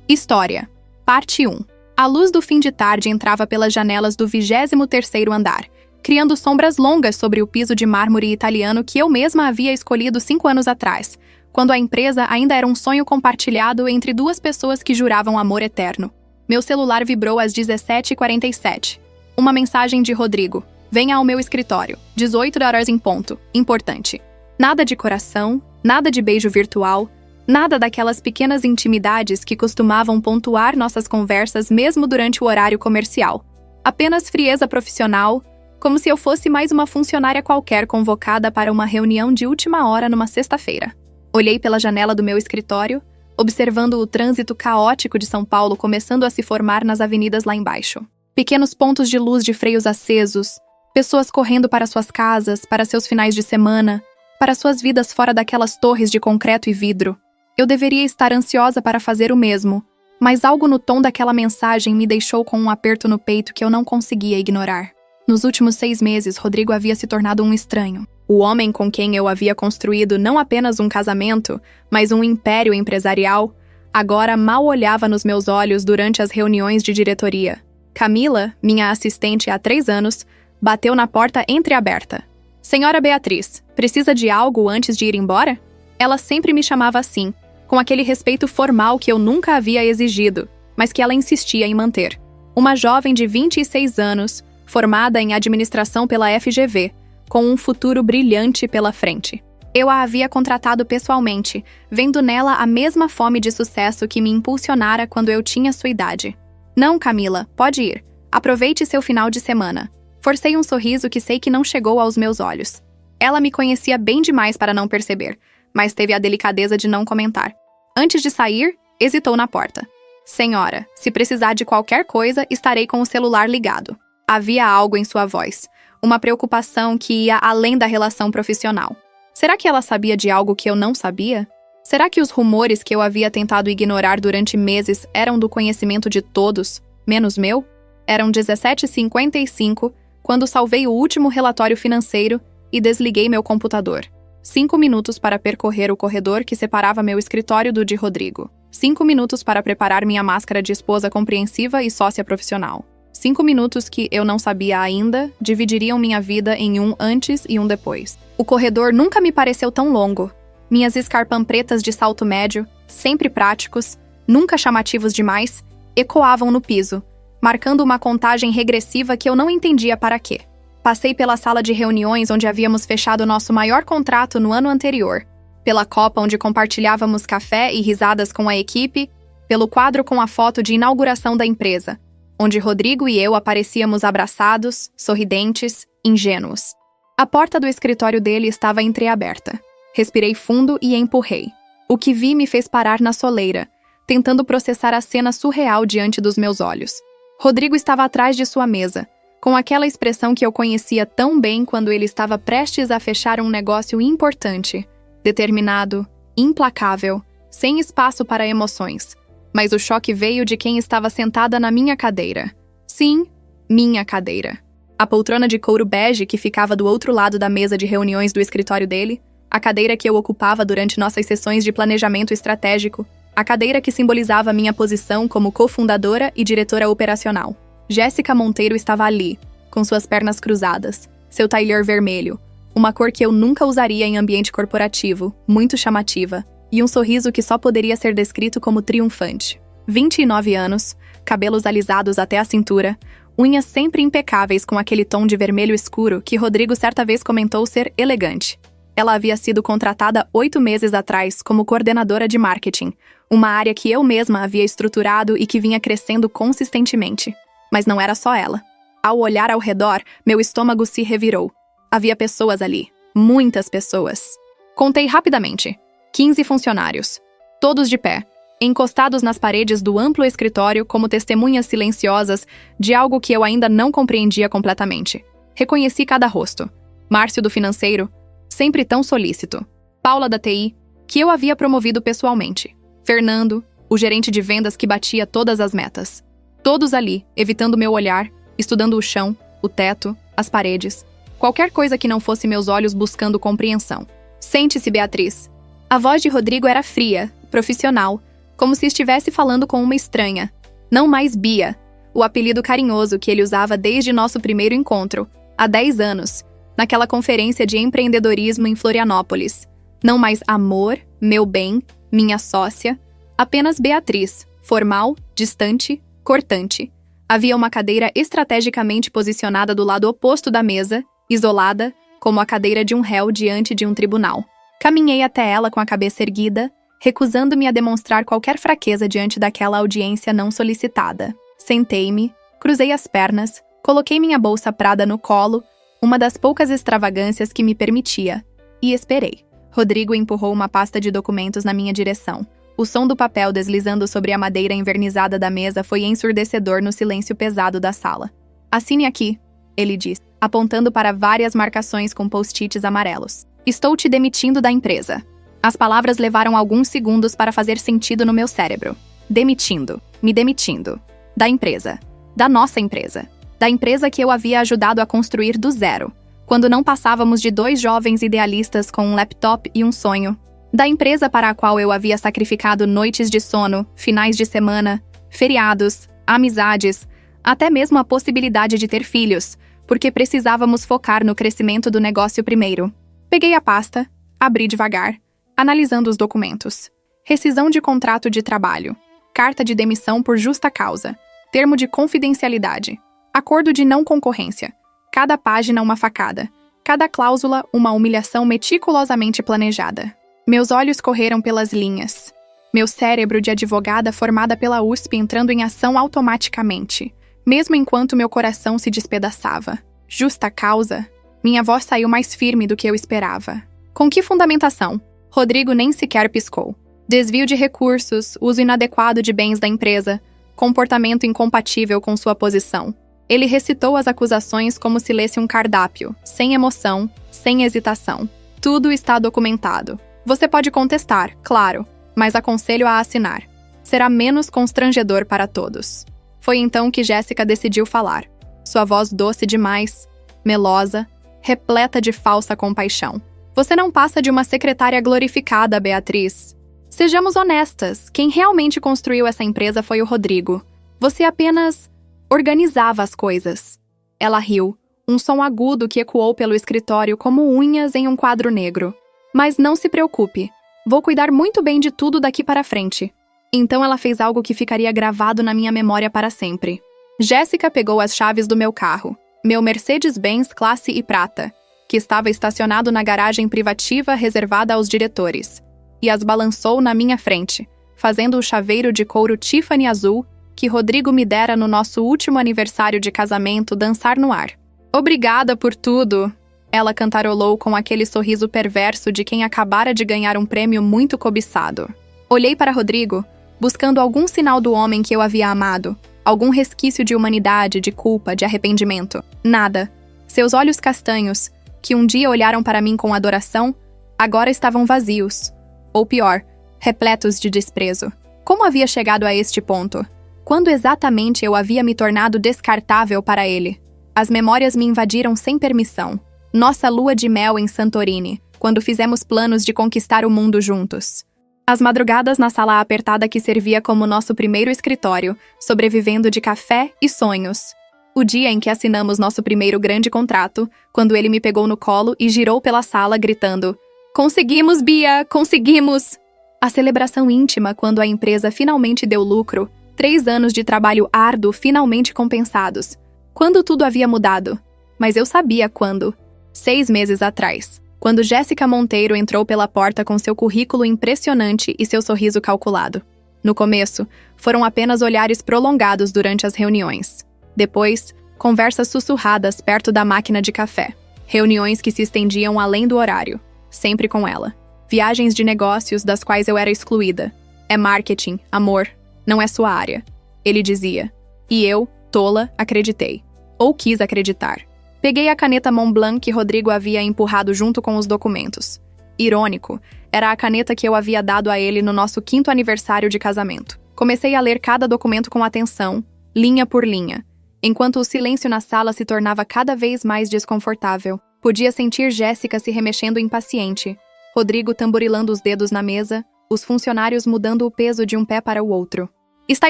História. Parte 1. A luz do fim de tarde entrava pelas janelas do 23º andar, criando sombras longas sobre o piso de mármore italiano que eu mesma havia escolhido 5 anos atrás, quando a empresa ainda era um sonho compartilhado entre duas pessoas que juravam amor eterno. Meu celular vibrou às 17h47. Uma mensagem de Rodrigo. Venha ao meu escritório. 18 horas em ponto. Importante. Nada de coração, nada de beijo virtual, nada daquelas pequenas intimidades que costumavam pontuar nossas conversas mesmo durante o horário comercial. Apenas frieza profissional, como se eu fosse mais uma funcionária qualquer convocada para uma reunião de última hora numa sexta-feira. Olhei pela janela do meu escritório, observando o trânsito caótico de São Paulo começando a se formar nas avenidas lá embaixo. Pequenos pontos de luz de freios acesos, pessoas correndo para suas casas, para seus finais de semana, para suas vidas fora daquelas torres de concreto e vidro. Eu deveria estar ansiosa para fazer o mesmo, mas algo no tom daquela mensagem me deixou com um aperto no peito que eu não conseguia ignorar. Nos últimos 6 meses, Rodrigo havia se tornado um estranho. O homem com quem eu havia construído não apenas um casamento, mas um império empresarial, agora mal olhava nos meus olhos durante as reuniões de diretoria. Camila, minha assistente há 3 anos, bateu na porta entreaberta. Senhora Beatriz, precisa de algo antes de ir embora? Ela sempre me chamava assim, com aquele respeito formal que eu nunca havia exigido, mas que ela insistia em manter. Uma jovem de 26 anos, formada em administração pela FGV, com um futuro brilhante pela frente. Eu a havia contratado pessoalmente, vendo nela a mesma fome de sucesso que me impulsionara quando eu tinha sua idade. Não, Camila, pode ir. Aproveite seu final de semana. Forcei um sorriso que sei que não chegou aos meus olhos. Ela me conhecia bem demais para não perceber, mas teve a delicadeza de não comentar. Antes de sair, hesitou na porta. Senhora, se precisar de qualquer coisa, estarei com o celular ligado. Havia algo em sua voz, uma preocupação que ia além da relação profissional. Será que ela sabia de algo que eu não sabia? Será que os rumores que eu havia tentado ignorar durante meses eram do conhecimento de todos, menos meu? Eram 17h55 quando salvei o último relatório financeiro e desliguei meu computador. 5 minutos para percorrer o corredor que separava meu escritório do de Rodrigo. 5 minutos para preparar minha máscara de esposa compreensiva e sócia profissional. 5 minutos que, eu não sabia ainda, dividiriam minha vida em um antes e um depois. O corredor nunca me pareceu tão longo. Minhas Scarpam pretas de salto médio, sempre práticos, nunca chamativos demais, ecoavam no piso, marcando uma contagem regressiva que eu não entendia para quê. Passei pela sala de reuniões onde havíamos fechado nosso maior contrato no ano anterior, pela copa onde compartilhávamos café e risadas com a equipe, pelo quadro com a foto de inauguração da empresa, onde Rodrigo e eu aparecíamos abraçados, sorridentes, ingênuos. A porta do escritório dele estava entreaberta. Respirei fundo e empurrei. O que vi me fez parar na soleira, tentando processar a cena surreal diante dos meus olhos. Rodrigo estava atrás de sua mesa, com aquela expressão que eu conhecia tão bem quando ele estava prestes a fechar um negócio importante, determinado, implacável, sem espaço para emoções. Mas o choque veio de quem estava sentada na minha cadeira. Sim, minha cadeira. A poltrona de couro bege que ficava do outro lado da mesa de reuniões do escritório dele, a cadeira que eu ocupava durante nossas sessões de planejamento estratégico, a cadeira que simbolizava minha posição como cofundadora e diretora operacional. Jéssica Monteiro estava ali, com suas pernas cruzadas, seu tailleur vermelho, uma cor que eu nunca usaria em ambiente corporativo, muito chamativa, e um sorriso que só poderia ser descrito como triunfante. 29 anos, cabelos alisados até a cintura, unhas sempre impecáveis com aquele tom de vermelho escuro que Rodrigo certa vez comentou ser elegante. Ela havia sido contratada 8 meses atrás como coordenadora de marketing, uma área que eu mesma havia estruturado e que vinha crescendo consistentemente. Mas não era só ela. Ao olhar ao redor, meu estômago se revirou. Havia pessoas ali. Muitas pessoas. Contei rapidamente. 15 funcionários. Todos de pé, encostados nas paredes do amplo escritório como testemunhas silenciosas de algo que eu ainda não compreendia completamente. Reconheci cada rosto. Márcio do financeiro, sempre tão solícito. Paula da TI, que eu havia promovido pessoalmente. Fernando, o gerente de vendas que batia todas as metas. Todos ali, evitando meu olhar, estudando o chão, o teto, as paredes. Qualquer coisa que não fosse meus olhos buscando compreensão. Sente-se, Beatriz. A voz de Rodrigo era fria, profissional, como se estivesse falando com uma estranha. Não mais Bia, o apelido carinhoso que ele usava desde nosso primeiro encontro, há 10 anos, naquela conferência de empreendedorismo em Florianópolis. Não mais amor, meu bem, minha sócia, apenas Beatriz, formal, distante, cortante. Havia uma cadeira estrategicamente posicionada do lado oposto da mesa, isolada, como a cadeira de um réu diante de um tribunal. Caminhei até ela com a cabeça erguida, recusando-me a demonstrar qualquer fraqueza diante daquela audiência não solicitada. Sentei-me, cruzei as pernas, coloquei minha bolsa prada no colo, uma das poucas extravagâncias que me permitia, e esperei. Rodrigo empurrou uma pasta de documentos na minha direção. O som do papel deslizando sobre a madeira envernizada da mesa foi ensurdecedor no silêncio pesado da sala. "Assine aqui", ele disse, apontando para várias marcações com post-its amarelos. "Estou te demitindo da empresa." As palavras levaram alguns segundos para fazer sentido no meu cérebro. Demitindo. Me demitindo. Da empresa. Da nossa empresa. Da empresa que eu havia ajudado a construir do zero, quando não passávamos de 2 jovens idealistas com um laptop e um sonho. Da empresa para a qual eu havia sacrificado noites de sono, finais de semana, feriados, amizades, até mesmo a possibilidade de ter filhos, porque precisávamos focar no crescimento do negócio primeiro. Peguei a pasta, abri devagar, analisando os documentos. Rescisão de contrato de trabalho, carta de demissão por justa causa, termo de confidencialidade, acordo de não concorrência, cada página uma facada, cada cláusula uma humilhação meticulosamente planejada. Meus olhos correram pelas linhas. Meu cérebro de advogada formada pela USP entrando em ação automaticamente, mesmo enquanto meu coração se despedaçava. Justa causa? Minha voz saiu mais firme do que eu esperava. Com que fundamentação? Rodrigo nem sequer piscou. Desvio de recursos, uso inadequado de bens da empresa, comportamento incompatível com sua posição. Ele recitou as acusações como se lesse um cardápio, sem emoção, sem hesitação. Tudo está documentado. Você pode contestar, claro, mas aconselho a assinar. Será menos constrangedor para todos. Foi então que Jéssica decidiu falar. Sua voz doce demais, melosa, repleta de falsa compaixão. Você não passa de uma secretária glorificada, Beatriz. Sejamos honestas, quem realmente construiu essa empresa foi o Rodrigo. Você apenas organizava as coisas. Ela riu, um som agudo que ecoou pelo escritório como unhas em um quadro negro. Mas não se preocupe, vou cuidar muito bem de tudo daqui para frente. Então ela fez algo que ficaria gravado na minha memória para sempre. Jéssica pegou as chaves do meu carro, meu Mercedes-Benz classe E prata, que estava estacionado na garagem privativa reservada aos diretores, e as balançou na minha frente, fazendo o chaveiro de couro Tiffany azul que Rodrigo me dera no nosso último aniversário de casamento dançar no ar. "Obrigada por tudo", ela cantarolou com aquele sorriso perverso de quem acabara de ganhar um prêmio muito cobiçado. Olhei para Rodrigo, buscando algum sinal do homem que eu havia amado, algum resquício de humanidade, de culpa, de arrependimento. Nada. Seus olhos castanhos, que um dia olharam para mim com adoração, agora estavam vazios. Ou pior, repletos de desprezo. Como havia chegado a este ponto? Quando exatamente eu havia me tornado descartável para ele? As memórias me invadiram sem permissão. Nossa lua de mel em Santorini, quando fizemos planos de conquistar o mundo juntos. As madrugadas na sala apertada que servia como nosso primeiro escritório, sobrevivendo de café e sonhos. O dia em que assinamos nosso primeiro grande contrato, quando ele me pegou no colo e girou pela sala gritando: "Conseguimos, Bia! Conseguimos!" A celebração íntima quando a empresa finalmente deu lucro, 3 anos de trabalho árduo finalmente compensados. Quando tudo havia mudado. Mas eu sabia quando. 6 meses atrás, quando Jéssica Monteiro entrou pela porta com seu currículo impressionante e seu sorriso calculado. No começo, foram apenas olhares prolongados durante as reuniões. Depois, conversas sussurradas perto da máquina de café. Reuniões que se estendiam além do horário, sempre com ela. Viagens de negócios das quais eu era excluída. "É marketing, amor, não é sua área", ele dizia. E eu, tola, acreditei. Ou quis acreditar. Peguei a caneta Montblanc que Rodrigo havia empurrado junto com os documentos. Irônico, era a caneta que eu havia dado a ele no nosso 5º aniversário de casamento. Comecei a ler cada documento com atenção, linha por linha, enquanto o silêncio na sala se tornava cada vez mais desconfortável. Podia sentir Jéssica se remexendo impaciente, Rodrigo tamborilando os dedos na mesa, os funcionários mudando o peso de um pé para o outro. Está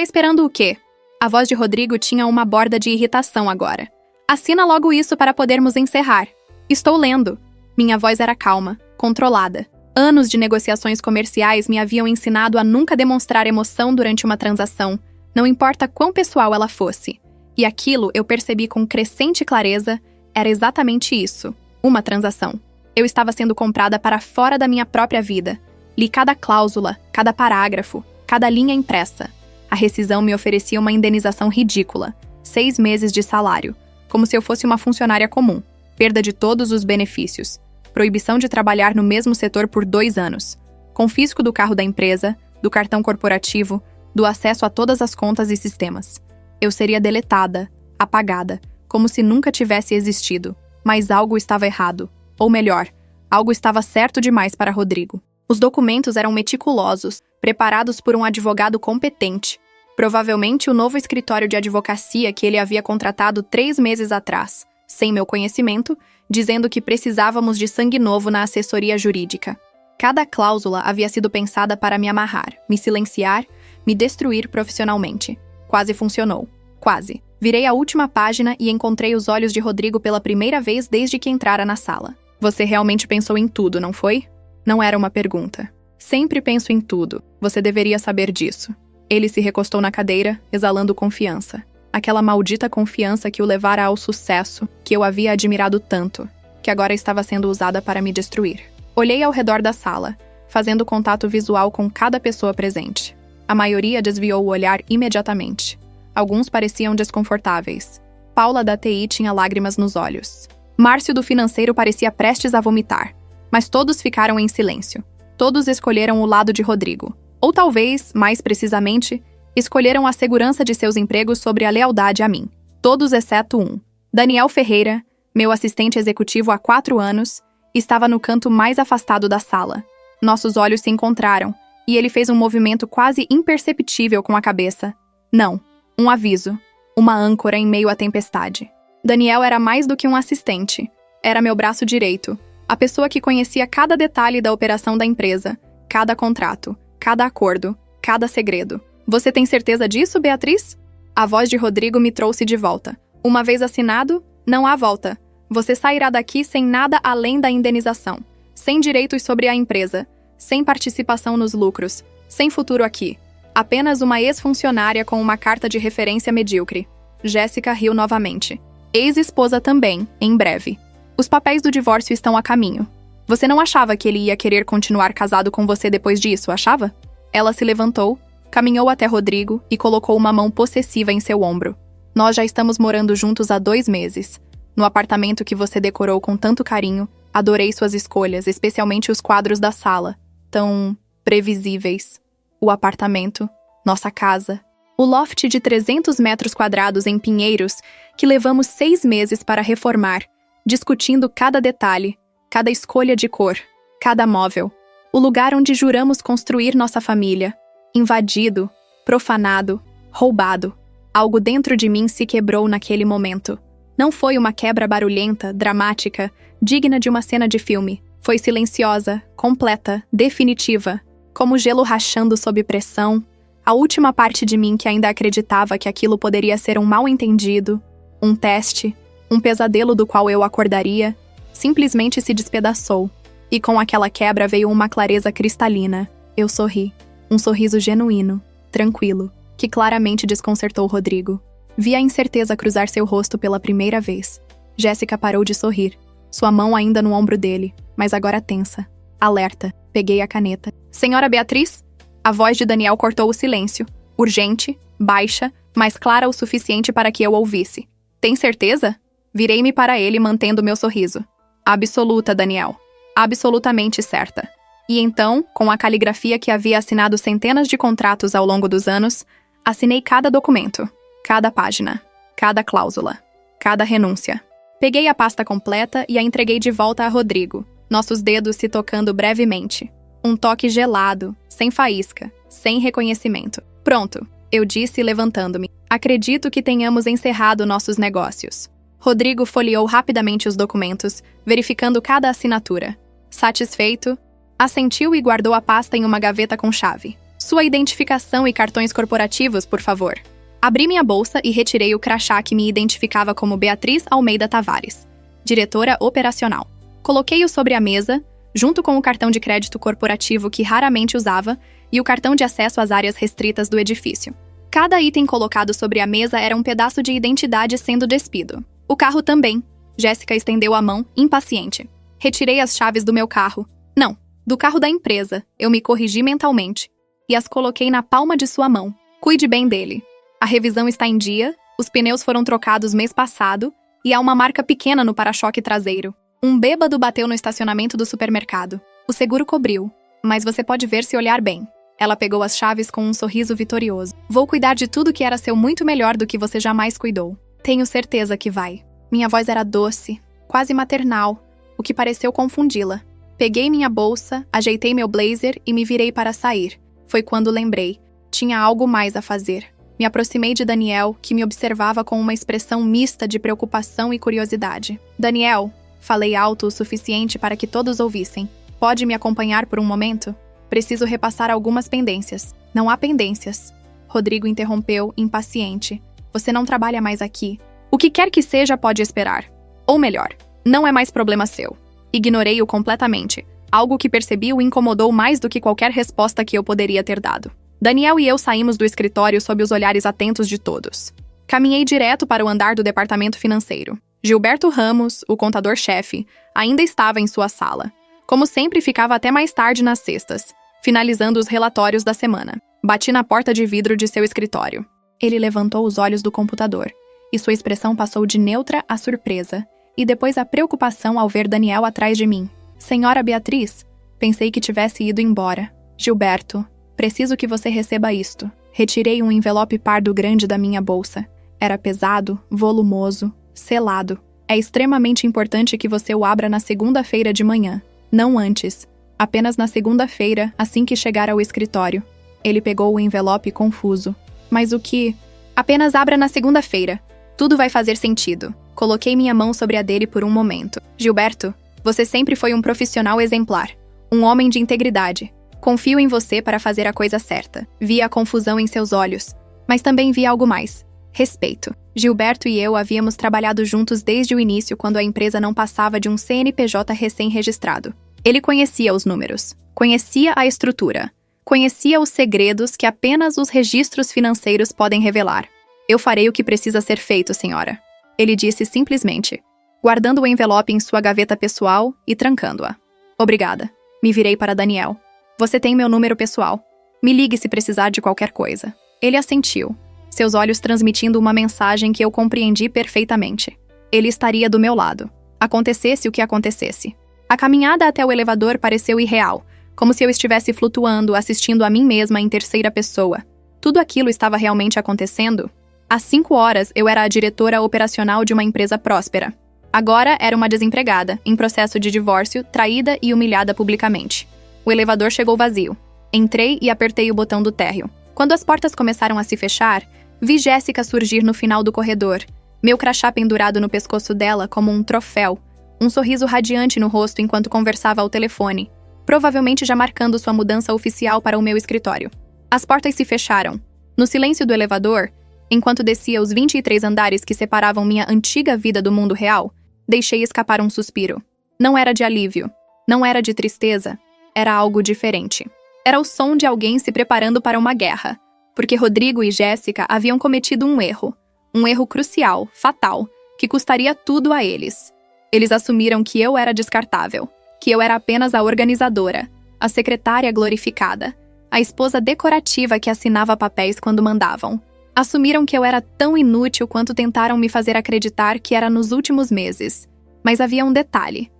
esperando o quê? A voz de Rodrigo tinha uma borda de irritação agora. Assina logo isso para podermos encerrar. Estou lendo. Minha voz era calma, controlada. Anos de negociações comerciais me haviam ensinado a nunca demonstrar emoção durante uma transação, não importa quão pessoal ela fosse. E aquilo, eu percebi com crescente clareza, era exatamente isso, uma transação. Eu estava sendo comprada para fora da minha própria vida. Li cada cláusula, cada parágrafo, cada linha impressa. A rescisão me oferecia uma indenização ridícula, 6 meses de salário, como se eu fosse uma funcionária comum, perda de todos os benefícios, proibição de trabalhar no mesmo setor por 2 anos, confisco do carro da empresa, do cartão corporativo, do acesso a todas as contas e sistemas. Eu seria deletada, apagada, como se nunca tivesse existido, mas algo estava errado. Ou melhor, algo estava certo demais para Rodrigo. Os documentos eram meticulosos, preparados por um advogado competente. Provavelmente o novo escritório de advocacia que ele havia contratado 3 meses atrás, sem meu conhecimento, dizendo que precisávamos de sangue novo na assessoria jurídica. Cada cláusula havia sido pensada para me amarrar, me silenciar, me destruir profissionalmente. Quase funcionou. Quase. Virei a última página e encontrei os olhos de Rodrigo pela primeira vez desde que entrara na sala. Você realmente pensou em tudo, não foi? Não era uma pergunta. Sempre penso em tudo. Você deveria saber disso. Ele se recostou na cadeira, exalando confiança. Aquela maldita confiança que o levara ao sucesso, que eu havia admirado tanto, que agora estava sendo usada para me destruir. Olhei ao redor da sala, fazendo contato visual com cada pessoa presente. A maioria desviou o olhar imediatamente. Alguns pareciam desconfortáveis. Paula da TI tinha lágrimas nos olhos. Márcio do financeiro parecia prestes a vomitar. Mas todos ficaram em silêncio. Todos escolheram o lado de Rodrigo. Ou talvez, mais precisamente, escolheram a segurança de seus empregos sobre a lealdade a mim. Todos exceto um. Daniel Ferreira, meu assistente executivo há 4 anos, estava no canto mais afastado da sala. Nossos olhos se encontraram, e ele fez um movimento quase imperceptível com a cabeça. Não. Um aviso. Uma âncora em meio à tempestade. Daniel era mais do que um assistente. Era meu braço direito. A pessoa que conhecia cada detalhe da operação da empresa, cada contrato, cada acordo, cada segredo. Você tem certeza disso, Beatriz? A voz de Rodrigo me trouxe de volta. Uma vez assinado, não há volta. Você sairá daqui sem nada além da indenização, sem direitos sobre a empresa, sem participação nos lucros, sem futuro aqui. Apenas uma ex-funcionária com uma carta de referência medíocre. Jéssica riu novamente. Ex-esposa também, em breve. Os papéis do divórcio estão a caminho. Você não achava que ele ia querer continuar casado com você depois disso, achava? Ela se levantou, caminhou até Rodrigo e colocou uma mão possessiva em seu ombro. Nós já estamos morando juntos há 2 meses. No apartamento que você decorou com tanto carinho, adorei suas escolhas, especialmente os quadros da sala. Tão previsíveis. O apartamento, nossa casa. O loft de 300 metros quadrados em Pinheiros, que levamos 6 meses para reformar, discutindo cada detalhe, cada escolha de cor, cada móvel. O lugar onde juramos construir nossa família. Invadido, profanado, roubado. Algo dentro de mim se quebrou naquele momento. Não foi uma quebra barulhenta, dramática, digna de uma cena de filme. Foi silenciosa, completa, definitiva. Como gelo rachando sob pressão, a última parte de mim que ainda acreditava que aquilo poderia ser um mal-entendido, um teste, um pesadelo do qual eu acordaria, simplesmente se despedaçou. E com aquela quebra veio uma clareza cristalina. Eu sorri. Um sorriso genuíno, tranquilo, que claramente desconcertou Rodrigo. Vi a incerteza cruzar seu rosto pela primeira vez. Jéssica parou de sorrir, sua mão ainda no ombro dele, mas agora tensa. Alerta. Peguei a caneta. Senhora Beatriz? A voz de Daniel cortou o silêncio. Urgente, baixa, mas clara o suficiente para que eu ouvisse. Tem certeza? Virei-me para ele mantendo meu sorriso. Absoluta, Daniel. Absolutamente certa. E então, com a caligrafia que havia assinado centenas de contratos ao longo dos anos, assinei cada documento, cada página, cada cláusula, cada renúncia. Peguei a pasta completa e a entreguei de volta a Rodrigo, nossos dedos se tocando brevemente. Um toque gelado, sem faísca, sem reconhecimento. Pronto, eu disse levantando-me. Acredito que tenhamos encerrado nossos negócios. Rodrigo folheou rapidamente os documentos, verificando cada assinatura. Satisfeito, Assentiu e guardou a pasta em uma gaveta com chave. Sua identificação e cartões corporativos, por favor. Abri minha bolsa e retirei o crachá que me identificava como Beatriz Almeida Tavares, diretora operacional. Coloquei-o sobre a mesa, junto com o cartão de crédito corporativo que raramente usava e o cartão de acesso às áreas restritas do edifício. Cada item colocado sobre a mesa era um pedaço de identidade sendo despido. O carro também. Jéssica estendeu a mão, impaciente. Retirei as chaves do meu carro. Não, do carro da empresa. Eu me corrigi mentalmente. E as coloquei na palma de sua mão. Cuide bem dele. A revisão está em dia, os pneus foram trocados mês passado e há uma marca pequena no para-choque traseiro. Um bêbado bateu no estacionamento do supermercado. O seguro cobriu, mas você pode ver se olhar bem. Ela pegou as chaves com um sorriso vitorioso. Vou cuidar de tudo que era seu muito melhor do que você jamais cuidou. Tenho certeza que vai. Minha voz era doce, quase maternal, o que pareceu confundi-la. Peguei minha bolsa, ajeitei meu blazer e me virei para sair. Foi quando lembrei. Tinha algo mais a fazer. Me aproximei de Daniel, que me observava com uma expressão mista de preocupação e curiosidade. Daniel, falei alto o suficiente para que todos ouvissem. Pode me acompanhar por um momento? Preciso repassar algumas pendências. Não há pendências. Rodrigo interrompeu, impaciente. Você não trabalha mais aqui. O que quer que seja pode esperar. Ou melhor, não é mais problema seu. Ignorei-o completamente. Algo que percebi o incomodou mais do que qualquer resposta que eu poderia ter dado. Daniel e eu saímos do escritório sob os olhares atentos de todos. Caminhei direto para o andar do departamento financeiro. Gilberto Ramos, o contador-chefe, ainda estava em sua sala. Como sempre, ficava até mais tarde nas sextas, finalizando os relatórios da semana. Bati na porta de vidro de seu escritório. Ele levantou os olhos do computador, e sua expressão passou de neutra a surpresa, e depois a preocupação ao ver Daniel atrás de mim. Senhora Beatriz, pensei que tivesse ido embora. Gilberto, preciso que você receba isto. Retirei um envelope pardo grande da minha bolsa. Era pesado, volumoso, selado. É extremamente importante que você o abra na segunda-feira de manhã, não antes. Apenas na segunda-feira, assim que chegar ao escritório. Ele pegou o envelope confuso. Mas o que? Apenas abra na segunda-feira. Tudo vai fazer sentido. Coloquei minha mão sobre a dele por um momento. Gilberto, você sempre foi um profissional exemplar. Um homem de integridade. Confio em você para fazer a coisa certa. Vi a confusão em seus olhos. Mas também vi algo mais. Respeito. Gilberto e eu havíamos trabalhado juntos desde o início, quando a empresa não passava de um CNPJ recém-registrado. Ele conhecia os números. Conhecia a estrutura. Conhecia os segredos que apenas os registros financeiros podem revelar. Eu farei o que precisa ser feito, senhora. Ele disse simplesmente, guardando o envelope em sua gaveta pessoal e trancando-a. Obrigada. Me virei para Daniel. Você tem meu número pessoal. Me ligue se precisar de qualquer coisa. Ele assentiu, seus olhos transmitindo uma mensagem que eu compreendi perfeitamente. Ele estaria do meu lado, acontecesse o que acontecesse. A caminhada até o elevador pareceu irreal, como se eu estivesse flutuando, assistindo a mim mesma em terceira pessoa. Tudo aquilo estava realmente acontecendo? Às 5 horas, eu era a diretora operacional de uma empresa próspera. Agora era uma desempregada, em processo de divórcio, traída e humilhada publicamente. O elevador chegou vazio. Entrei e apertei o botão do térreo. Quando as portas começaram a se fechar, vi Jéssica surgir no final do corredor, meu crachá pendurado no pescoço dela como um troféu, um sorriso radiante no rosto enquanto conversava ao telefone, provavelmente já marcando sua mudança oficial para o meu escritório. As portas se fecharam. No silêncio do elevador, enquanto descia os 23 andares que separavam minha antiga vida do mundo real, deixei escapar um suspiro. Não era de alívio, não era de tristeza, era algo diferente. Era o som de alguém se preparando para uma guerra, porque Rodrigo e Jéssica haviam cometido um erro crucial, fatal, que custaria tudo a eles. Eles assumiram que eu era descartável, que eu era apenas a organizadora, a secretária glorificada, a esposa decorativa que assinava papéis quando mandavam. Assumiram que eu era tão inútil quanto tentaram me fazer acreditar que era nos últimos meses. Mas havia um detalhe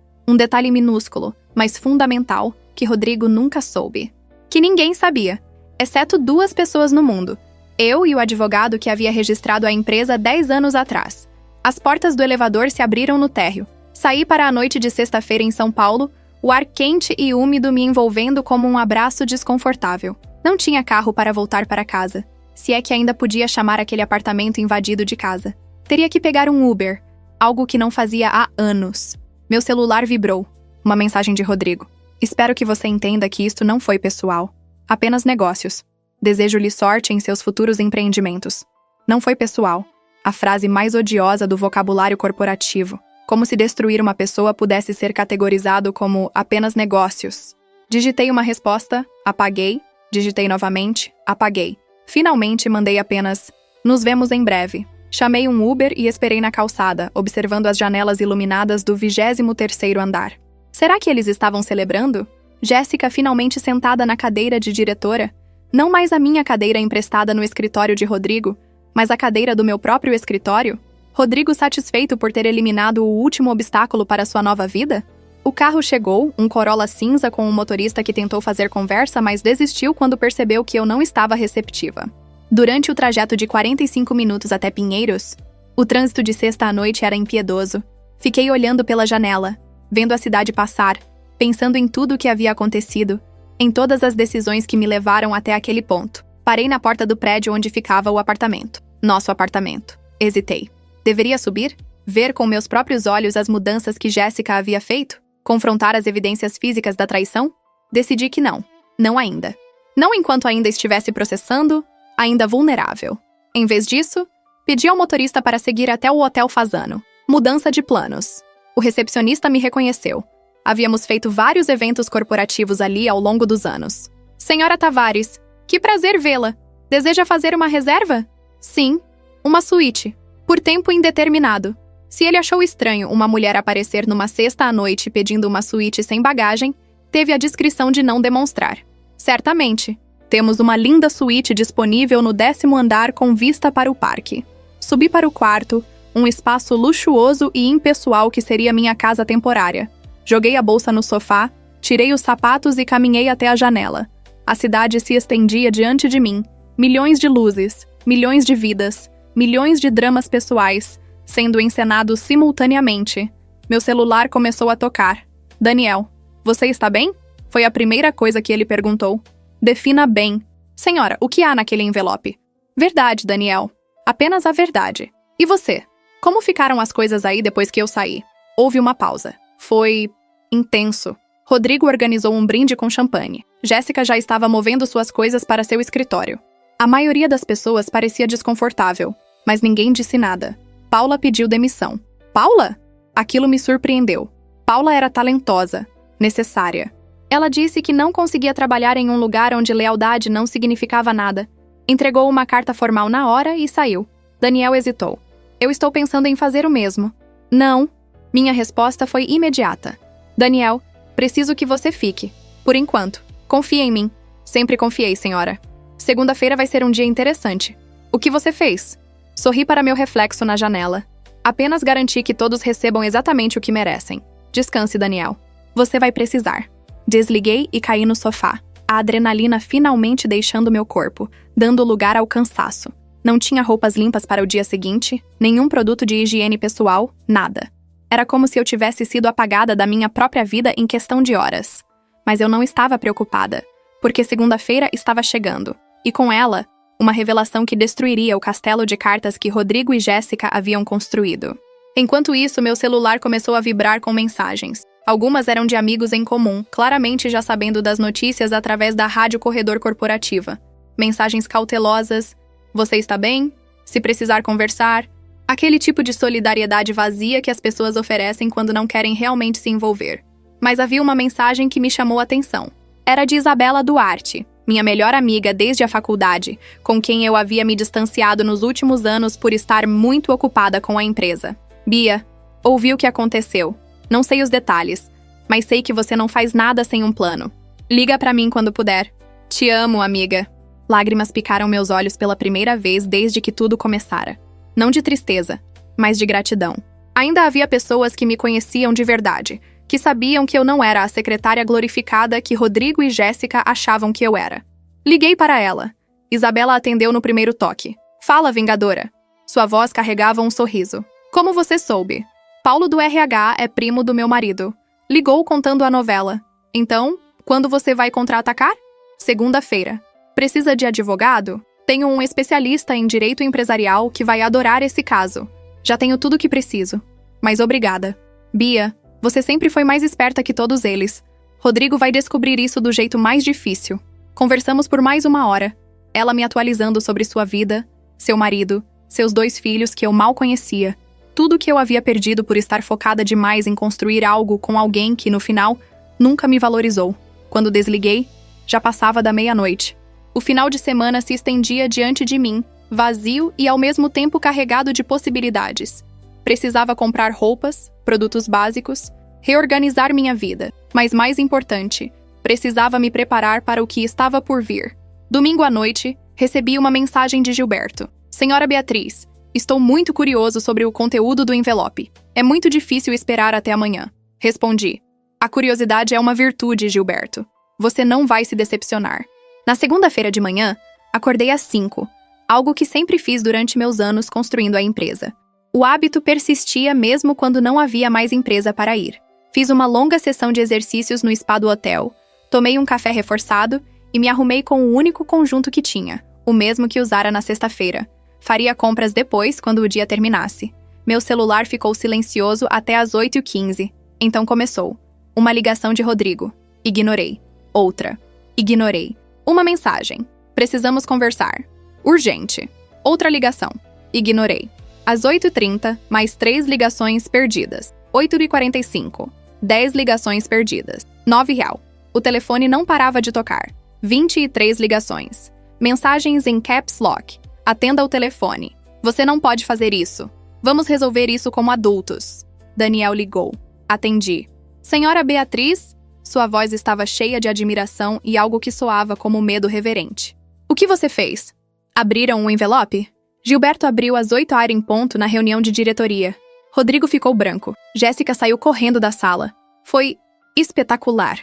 minúsculo, mas fundamental, que Rodrigo nunca soube. Que ninguém sabia, exceto 2 pessoas no mundo. Eu e o advogado que havia registrado a empresa 10 anos atrás. As portas do elevador se abriram no térreo. Saí para a noite de sexta-feira em São Paulo, o ar quente e úmido me envolvendo como um abraço desconfortável. Não tinha carro para voltar para casa, se é que ainda podia chamar aquele apartamento invadido de casa. Teria que pegar um Uber, algo que não fazia há anos. Meu celular vibrou. Uma mensagem de Rodrigo. Espero que você entenda que isto não foi pessoal. Apenas negócios. Desejo-lhe sorte em seus futuros empreendimentos. Não foi pessoal. A frase mais odiosa do vocabulário corporativo. Como se destruir uma pessoa pudesse ser categorizado como apenas negócios. Digitei uma resposta, apaguei. Digitei novamente, apaguei. Finalmente mandei apenas: nos vemos em breve. Chamei um Uber e esperei na calçada, observando as janelas iluminadas do 23º andar. Será que eles estavam celebrando? Jéssica finalmente sentada na cadeira de diretora. Não mais a minha cadeira emprestada no escritório de Rodrigo, mas a cadeira do meu próprio escritório? Rodrigo satisfeito por ter eliminado o último obstáculo para sua nova vida? O carro chegou, um Corolla cinza com um motorista que tentou fazer conversa, mas desistiu quando percebeu que eu não estava receptiva. Durante o trajeto de 45 minutos até Pinheiros, o trânsito de sexta à noite era impiedoso. Fiquei olhando pela janela, vendo a cidade passar, pensando em tudo o que havia acontecido, em todas as decisões que me levaram até aquele ponto. Parei na porta do prédio onde ficava o apartamento. Nosso apartamento. Hesitei. Deveria subir? Ver com meus próprios olhos as mudanças que Jéssica havia feito? Confrontar as evidências físicas da traição? Decidi que não. Não ainda. Não enquanto ainda estivesse processando, ainda vulnerável. Em vez disso, pedi ao motorista para seguir até o Hotel Fasano. Mudança de planos. O recepcionista me reconheceu. Havíamos feito vários eventos corporativos ali ao longo dos anos. Senhora Tavares, que prazer vê-la. Deseja fazer uma reserva? Sim, uma suíte. Por tempo indeterminado. Se ele achou estranho uma mulher aparecer numa sexta à noite pedindo uma suíte sem bagagem, teve a discrição de não demonstrar. Certamente. Temos uma linda suíte disponível no 10º andar com vista para o parque. Subi para o quarto, um espaço luxuoso e impessoal que seria minha casa temporária. Joguei a bolsa no sofá, tirei os sapatos e caminhei até a janela. A cidade se estendia diante de mim. Milhões de luzes, milhões de vidas, milhões de dramas pessoais, sendo encenados simultaneamente. Meu celular começou a tocar. Daniel, você está bem? Foi a primeira coisa que ele perguntou. Defina bem. Senhora, o que há naquele envelope? Verdade, Daniel. Apenas a verdade. E você? Como ficaram as coisas aí depois que eu saí? Houve uma pausa. Foi intenso. Rodrigo organizou um brinde com champanhe. Jéssica já estava movendo suas coisas para seu escritório. A maioria das pessoas parecia desconfortável, mas ninguém disse nada. Paula pediu demissão. Paula? Aquilo me surpreendeu. Paula era talentosa, necessária. Ela disse que não conseguia trabalhar em um lugar onde lealdade não significava nada. Entregou uma carta formal na hora e saiu. Daniel hesitou. Eu estou pensando em fazer o mesmo. Não. Minha resposta foi imediata. Daniel, preciso que você fique. Por enquanto. Confie em mim. Sempre confiei, senhora. Segunda-feira vai ser um dia interessante. O que você fez? Sorri para meu reflexo na janela. Apenas garanti que todos recebam exatamente o que merecem. Descanse, Daniel. Você vai precisar. Desliguei e caí no sofá. A adrenalina finalmente deixando meu corpo, dando lugar ao cansaço. Não tinha roupas limpas para o dia seguinte, nenhum produto de higiene pessoal, nada. Era como se eu tivesse sido apagada da minha própria vida em questão de horas. Mas eu não estava preocupada, porque segunda-feira estava chegando, e com ela, uma revelação que destruiria o castelo de cartas que Rodrigo e Jéssica haviam construído. Enquanto isso, meu celular começou a vibrar com mensagens. Algumas eram de amigos em comum, claramente já sabendo das notícias através da rádio corredor corporativa. Mensagens cautelosas: você está bem? Se precisar conversar. Aquele tipo de solidariedade vazia que as pessoas oferecem quando não querem realmente se envolver. Mas havia uma mensagem que me chamou a atenção. Era de Isabela Duarte, minha melhor amiga desde a faculdade, com quem eu havia me distanciado nos últimos anos por estar muito ocupada com a empresa. Bia, ouvi o que aconteceu. Não sei os detalhes, mas sei que você não faz nada sem um plano. Liga pra mim quando puder. Te amo, amiga. Lágrimas picaram meus olhos pela primeira vez desde que tudo começara. Não de tristeza, mas de gratidão. Ainda havia pessoas que me conheciam de verdade, que sabiam que eu não era a secretária glorificada que Rodrigo e Jéssica achavam que eu era. Liguei para ela. Isabela atendeu no primeiro toque. Fala, Vingadora. Sua voz carregava um sorriso. Como você soube? Paulo do RH é primo do meu marido. Ligou contando a novela. Então, quando você vai contra-atacar? Segunda-feira. Precisa de advogado? Tenho um especialista em direito empresarial que vai adorar esse caso. Já tenho tudo o que preciso. Mas obrigada. Bia, você sempre foi mais esperta que todos eles. Rodrigo vai descobrir isso do jeito mais difícil. Conversamos por mais 1 hora, ela me atualizando sobre sua vida, seu marido, seus 2 filhos que eu mal conhecia. Tudo que eu havia perdido por estar focada demais em construir algo com alguém que, no final, nunca me valorizou. Quando desliguei, já passava da meia-noite. O final de semana se estendia diante de mim, vazio e ao mesmo tempo carregado de possibilidades. Precisava comprar roupas, produtos básicos, reorganizar minha vida, mas mais importante, precisava me preparar para o que estava por vir. Domingo à noite, recebi uma mensagem de Gilberto. Senhora Beatriz, estou muito curioso sobre o conteúdo do envelope. É muito difícil esperar até amanhã. Respondi. A curiosidade é uma virtude, Gilberto. Você não vai se decepcionar. Na segunda-feira de manhã, acordei às 5, algo que sempre fiz durante meus anos construindo a empresa. O hábito persistia mesmo quando não havia mais empresa para ir. Fiz uma longa sessão de exercícios no spa do hotel, tomei um café reforçado e me arrumei com o único conjunto que tinha, o mesmo que usara na sexta-feira. Faria compras depois, quando o dia terminasse. Meu celular ficou silencioso até às 8h15. Então começou. Uma ligação de Rodrigo. Ignorei. Outra. Ignorei. Uma mensagem. Precisamos conversar. Urgente. Outra ligação. Ignorei. Às 8h30, mais 3 ligações perdidas. 8h45. 10 ligações perdidas. R$9. O telefone não parava de tocar. 23 ligações. Mensagens em caps lock. Atenda o telefone. Você não pode fazer isso. Vamos resolver isso como adultos. Daniel ligou. Atendi. Senhora Beatriz? Sua voz estava cheia de admiração e algo que soava como medo reverente. O que você fez? Abriram um envelope? Gilberto abriu às 8h em ponto na reunião de diretoria. Rodrigo ficou branco. Jéssica saiu correndo da sala. Foi espetacular.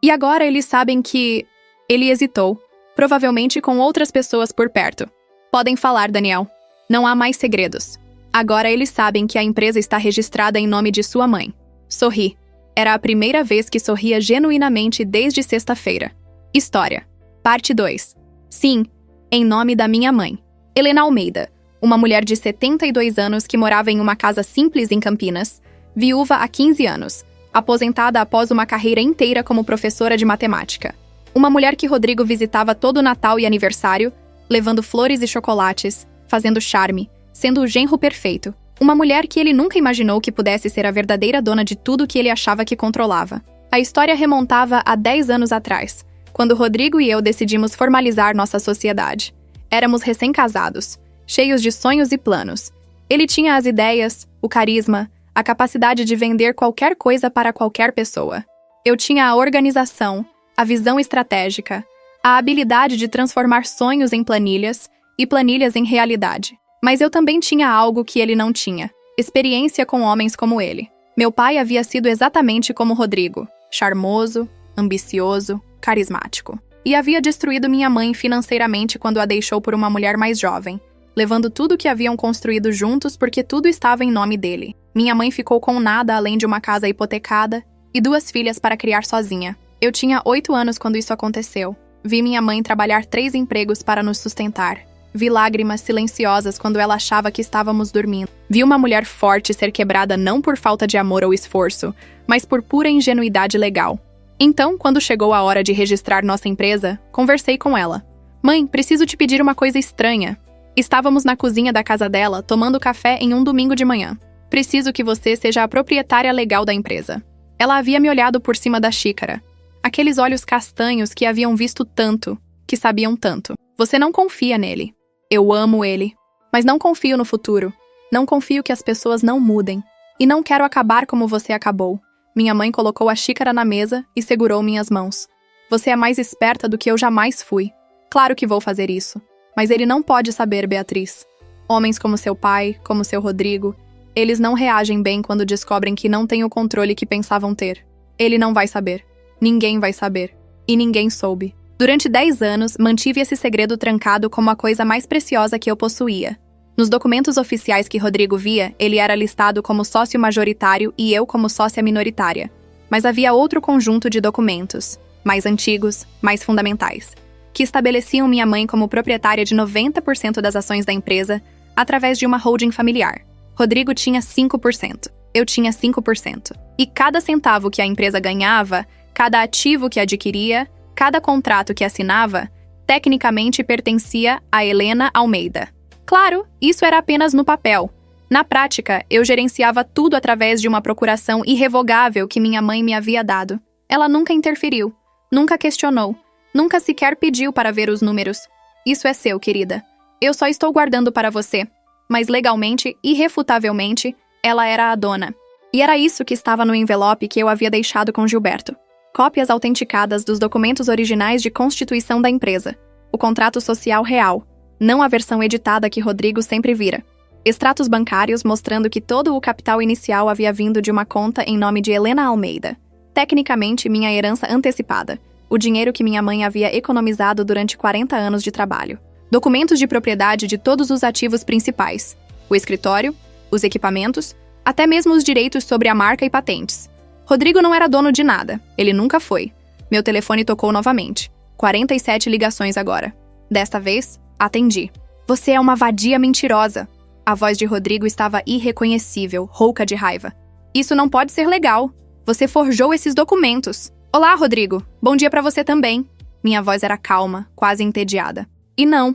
E agora eles sabem que... Ele hesitou, provavelmente com outras pessoas por perto. Podem falar, Daniel. Não há mais segredos. Agora eles sabem que a empresa está registrada em nome de sua mãe. Sorri. Era a primeira vez que sorria genuinamente desde sexta-feira. História. Parte 2. Sim, em nome da minha mãe. Helena Almeida, uma mulher de 72 anos que morava em uma casa simples em Campinas, viúva há 15 anos, aposentada após uma carreira inteira como professora de matemática. Uma mulher que Rodrigo visitava todo Natal e aniversário, levando flores e chocolates, fazendo charme, sendo o genro perfeito. Uma mulher que ele nunca imaginou que pudesse ser a verdadeira dona de tudo que ele achava que controlava. A história remontava a 10 anos atrás, quando Rodrigo e eu decidimos formalizar nossa sociedade. Éramos recém-casados, cheios de sonhos e planos. Ele tinha as ideias, o carisma, a capacidade de vender qualquer coisa para qualquer pessoa. Eu tinha a organização, a visão estratégica, a habilidade de transformar sonhos em planilhas e planilhas em realidade. Mas eu também tinha algo que ele não tinha: experiência com homens como ele. Meu pai havia sido exatamente como Rodrigo, charmoso, ambicioso, carismático. E havia destruído minha mãe financeiramente quando a deixou por uma mulher mais jovem, levando tudo que haviam construído juntos porque tudo estava em nome dele. Minha mãe ficou com nada além de uma casa hipotecada e 2 filhas para criar sozinha. Eu tinha 8 anos quando isso aconteceu. Vi minha mãe trabalhar 3 empregos para nos sustentar. Vi lágrimas silenciosas quando ela achava que estávamos dormindo. Vi uma mulher forte ser quebrada não por falta de amor ou esforço, mas por pura ingenuidade legal. Então, quando chegou a hora de registrar nossa empresa, conversei com ela. Mãe, preciso te pedir uma coisa estranha. Estávamos na cozinha da casa dela, tomando café em um domingo de manhã. Preciso que você seja a proprietária legal da empresa. Ela havia me olhado por cima da xícara. Aqueles olhos castanhos que haviam visto tanto, que sabiam tanto. Você não confia nele. Eu amo ele. Mas não confio no futuro. Não confio que as pessoas não mudem. E não quero acabar como você acabou. Minha mãe colocou a xícara na mesa e segurou minhas mãos. Você é mais esperta do que eu jamais fui. Claro que vou fazer isso. Mas ele não pode saber, Beatriz. Homens como seu pai, como seu Rodrigo, eles não reagem bem quando descobrem que não têm o controle que pensavam ter. Ele não vai saber. Ninguém vai saber. E ninguém soube. Durante 10 anos, mantive esse segredo trancado como a coisa mais preciosa que eu possuía. Nos documentos oficiais que Rodrigo via, ele era listado como sócio majoritário e eu como sócia minoritária. Mas havia outro conjunto de documentos, mais antigos, mais fundamentais, que estabeleciam minha mãe como proprietária de 90% das ações da empresa através de uma holding familiar. Rodrigo tinha 5%, eu tinha 5%. E cada centavo que a empresa ganhava, Cada ativo que adquiria, cada contrato que assinava, tecnicamente pertencia a Helena Almeida. Claro, isso era apenas no papel. Na prática, eu gerenciava tudo através de uma procuração irrevogável que minha mãe me havia dado. Ela nunca interferiu, nunca questionou, nunca sequer pediu para ver os números. Isso é seu, querida. Eu só estou guardando para você. Mas legalmente, irrefutavelmente, ela era a dona. E era isso que estava no envelope que eu havia deixado com Gilberto. Cópias autenticadas dos documentos originais de constituição da empresa. O contrato social real, não a versão editada que Rodrigo sempre vira. Extratos bancários mostrando que todo o capital inicial havia vindo de uma conta em nome de Helena Almeida. Tecnicamente, minha herança antecipada. O dinheiro que minha mãe havia economizado durante 40 anos de trabalho. Documentos de propriedade de todos os ativos principais. O escritório, os equipamentos, até mesmo os direitos sobre a marca e patentes. Rodrigo não era dono de nada. Ele nunca foi. Meu telefone tocou novamente. 47 ligações agora. Desta vez, atendi. Você é uma vadia mentirosa. A voz de Rodrigo estava irreconhecível, rouca de raiva. Isso não pode ser legal. Você forjou esses documentos. Olá, Rodrigo. Bom dia pra você também. Minha voz era calma, quase entediada. E não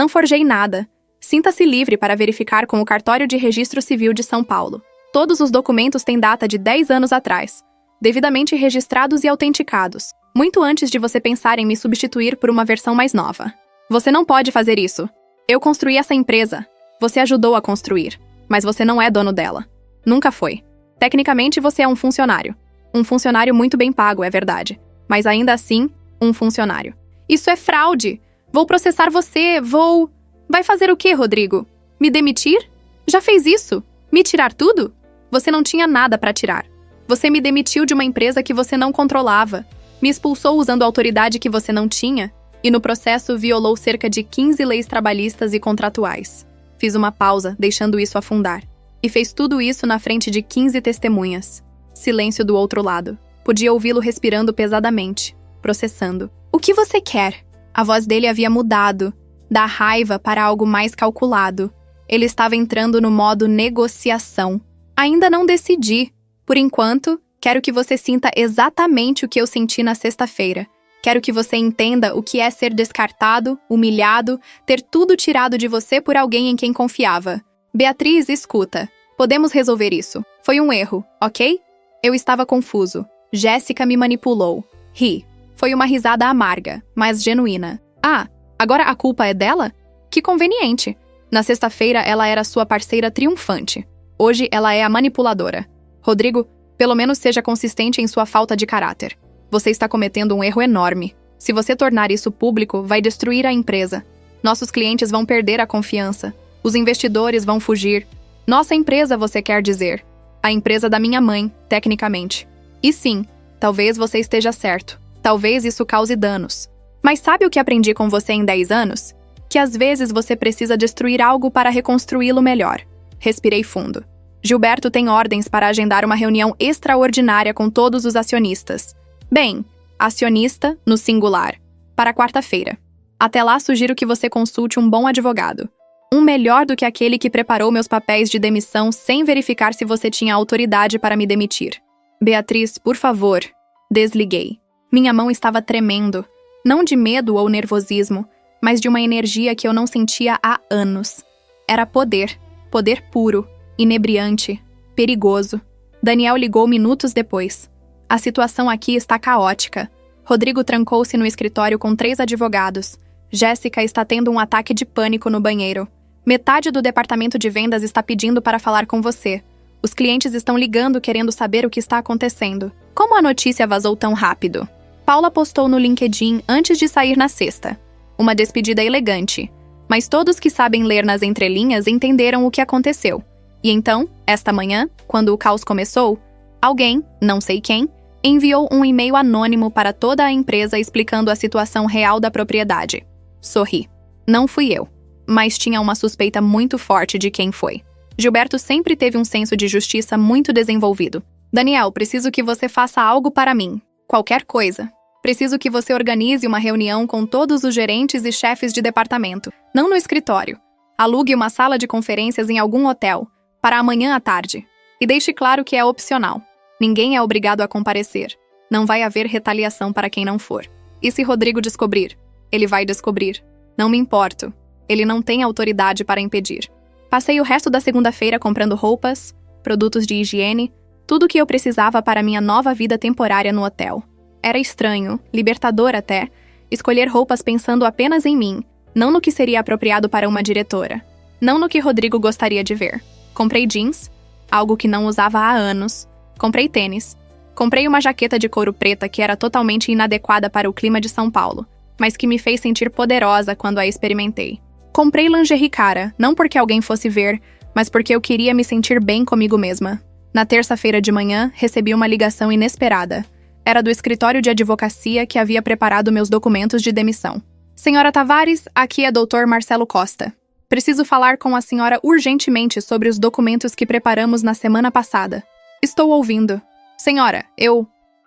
forjei nada. Sinta-se livre para verificar com o Cartório de Registro Civil de São Paulo. Todos os documentos têm data de 10 anos atrás, devidamente registrados e autenticados, muito antes de você pensar em me substituir por uma versão mais nova. Você não pode fazer isso. Eu construí essa empresa. Você ajudou a construir, mas você não é dono dela. Nunca foi. Tecnicamente, você é um funcionário. Um funcionário muito bem pago, é verdade. Mas ainda assim, um funcionário. Isso é fraude! Vou processar você, Vai fazer o quê, Rodrigo? Me demitir? Já fez isso? Me tirar tudo? Você não tinha nada para tirar. Você me demitiu de uma empresa que você não controlava. Me expulsou usando autoridade que você não tinha. E no processo violou cerca de 15 leis trabalhistas e contratuais. Fiz uma pausa, deixando isso afundar. E fez tudo isso na frente de 15 testemunhas. Silêncio do outro lado. Podia ouvi-lo respirando pesadamente, processando. O que você quer? A voz dele havia mudado, da raiva para algo mais calculado. Ele estava entrando no modo negociação. Ainda não decidi. Por enquanto, quero que você sinta exatamente o que eu senti na sexta-feira. Quero que você entenda o que é ser descartado, humilhado, ter tudo tirado de você por alguém em quem confiava. Beatriz, escuta. Podemos resolver isso. Foi um erro, ok? Eu estava confuso. Jéssica me manipulou. Ri. Foi uma risada amarga, mas genuína. Ah, agora a culpa é dela? Que conveniente. Na sexta-feira, ela era sua parceira triunfante. Hoje, ela é a manipuladora. Rodrigo, pelo menos seja consistente em sua falta de caráter. Você está cometendo um erro enorme. Se você tornar isso público, vai destruir a empresa. Nossos clientes vão perder a confiança. Os investidores vão fugir. Nossa empresa, você quer dizer. A empresa da minha mãe, tecnicamente. E sim, talvez você esteja certo. Talvez isso cause danos. Mas sabe o que aprendi com você em 10 anos? Que às vezes você precisa destruir algo para reconstruí-lo melhor. Respirei fundo. Gilberto tem ordens para agendar uma reunião extraordinária com todos os acionistas. Bem, acionista, no singular, para quarta-feira. Até lá, sugiro que você consulte um bom advogado. Um melhor do que aquele que preparou meus papéis de demissão sem verificar se você tinha autoridade para me demitir. Beatriz, por favor. Desliguei. Minha mão estava tremendo. Não de medo ou nervosismo, mas de uma energia que eu não sentia há anos. Era poder. Poder puro, inebriante, perigoso. Daniel ligou minutos depois. A situação aqui está caótica. Rodrigo trancou-se no escritório com 3 advogados. Jéssica está tendo um ataque de pânico no banheiro. Metade do departamento de vendas está pedindo para falar com você. Os clientes estão ligando querendo saber o que está acontecendo. Como a notícia vazou tão rápido? Paula postou no LinkedIn antes de sair na sexta. Uma despedida elegante. Mas todos que sabem ler nas entrelinhas entenderam o que aconteceu. E então, esta manhã, quando o caos começou, alguém, não sei quem, enviou um e-mail anônimo para toda a empresa explicando a situação real da propriedade. Sorri. Não fui eu. Mas tinha uma suspeita muito forte de quem foi. Gilberto sempre teve um senso de justiça muito desenvolvido. Daniel, preciso que você faça algo para mim. Qualquer coisa. Preciso que você organize uma reunião com todos os gerentes e chefes de departamento. Não no escritório. Alugue uma sala de conferências em algum hotel, para amanhã à tarde. E deixe claro que é opcional. Ninguém é obrigado a comparecer. Não vai haver retaliação para quem não for. E se Rodrigo descobrir? Ele vai descobrir. Não me importo. Ele não tem autoridade para impedir. Passei o resto da segunda-feira comprando roupas, produtos de higiene, tudo o que eu precisava para minha nova vida temporária no hotel. Era estranho, libertador até, escolher roupas pensando apenas em mim, não no que seria apropriado para uma diretora, não no que Rodrigo gostaria de ver. Comprei jeans, algo que não usava há anos. Comprei tênis. Comprei uma jaqueta de couro preta que era totalmente inadequada para o clima de São Paulo, mas que me fez sentir poderosa quando a experimentei. Comprei lingerie cara, não porque alguém fosse ver, mas porque eu queria me sentir bem comigo mesma. Na terça-feira de manhã, recebi uma ligação inesperada. Era do escritório de advocacia que havia preparado meus documentos de demissão. Senhora Tavares, aqui é Dr. Marcelo Costa. Preciso falar com a senhora urgentemente sobre os documentos que preparamos na semana passada. Estou ouvindo. Senhora,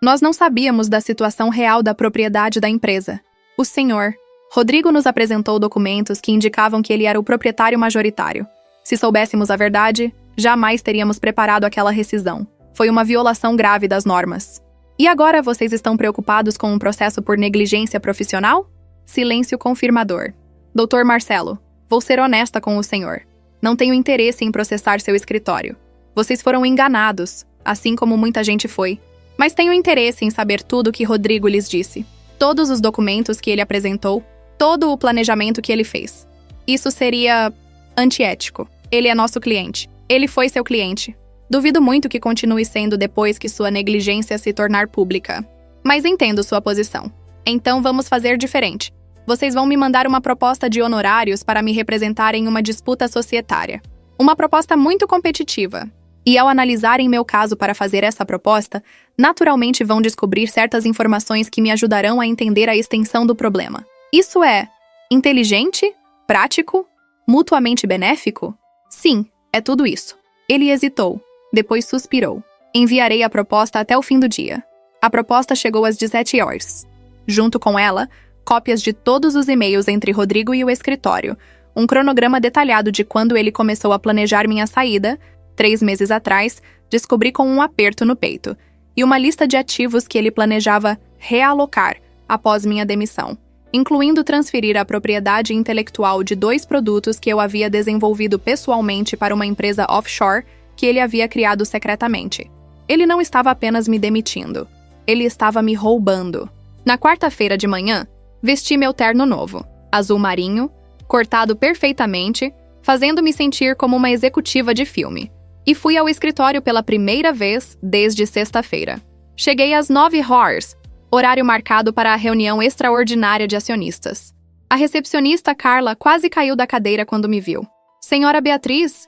Nós não sabíamos da situação real da propriedade da empresa. O senhor, Rodrigo, nos apresentou documentos que indicavam que ele era o proprietário majoritário. Se soubéssemos a verdade, jamais teríamos preparado aquela rescisão. Foi uma violação grave das normas. E agora vocês estão preocupados com um processo por negligência profissional? Silêncio confirmador. Dr. Marcelo, vou ser honesta com o senhor. Não tenho interesse em processar seu escritório. Vocês foram enganados, assim como muita gente foi. Mas tenho interesse em saber tudo o que Rodrigo lhes disse. Todos os documentos que ele apresentou, todo o planejamento que ele fez. Isso seria antiético. Ele é nosso cliente. Ele foi seu cliente. Duvido muito que continue sendo depois que sua negligência se tornar pública. Mas entendo sua posição. Então vamos fazer diferente. Vocês vão me mandar uma proposta de honorários para me representar em uma disputa societária. Uma proposta muito competitiva. E ao analisarem meu caso para fazer essa proposta, naturalmente vão descobrir certas informações que me ajudarão a entender a extensão do problema. Isso é inteligente? Prático? Mutuamente benéfico? Sim, é tudo isso. Ele hesitou, depois suspirou. Enviarei a proposta até o fim do dia. A proposta chegou às 17 horas. Junto com ela, cópias de todos os e-mails entre Rodrigo e o escritório, um cronograma detalhado de quando ele começou a planejar minha saída. 3 meses atrás, descobri com um aperto no peito, e uma lista de ativos que ele planejava realocar após minha demissão, incluindo transferir a propriedade intelectual de 2 produtos que eu havia desenvolvido pessoalmente para uma empresa offshore que ele havia criado secretamente. Ele não estava apenas me demitindo, ele estava me roubando. Na quarta-feira de manhã, vesti meu terno novo, azul marinho, cortado perfeitamente, fazendo-me sentir como uma executiva de filme. E fui ao escritório pela primeira vez desde sexta-feira. Cheguei às 9h, horário marcado para a reunião extraordinária de acionistas. A recepcionista Carla quase caiu da cadeira quando me viu. Senhora Beatriz,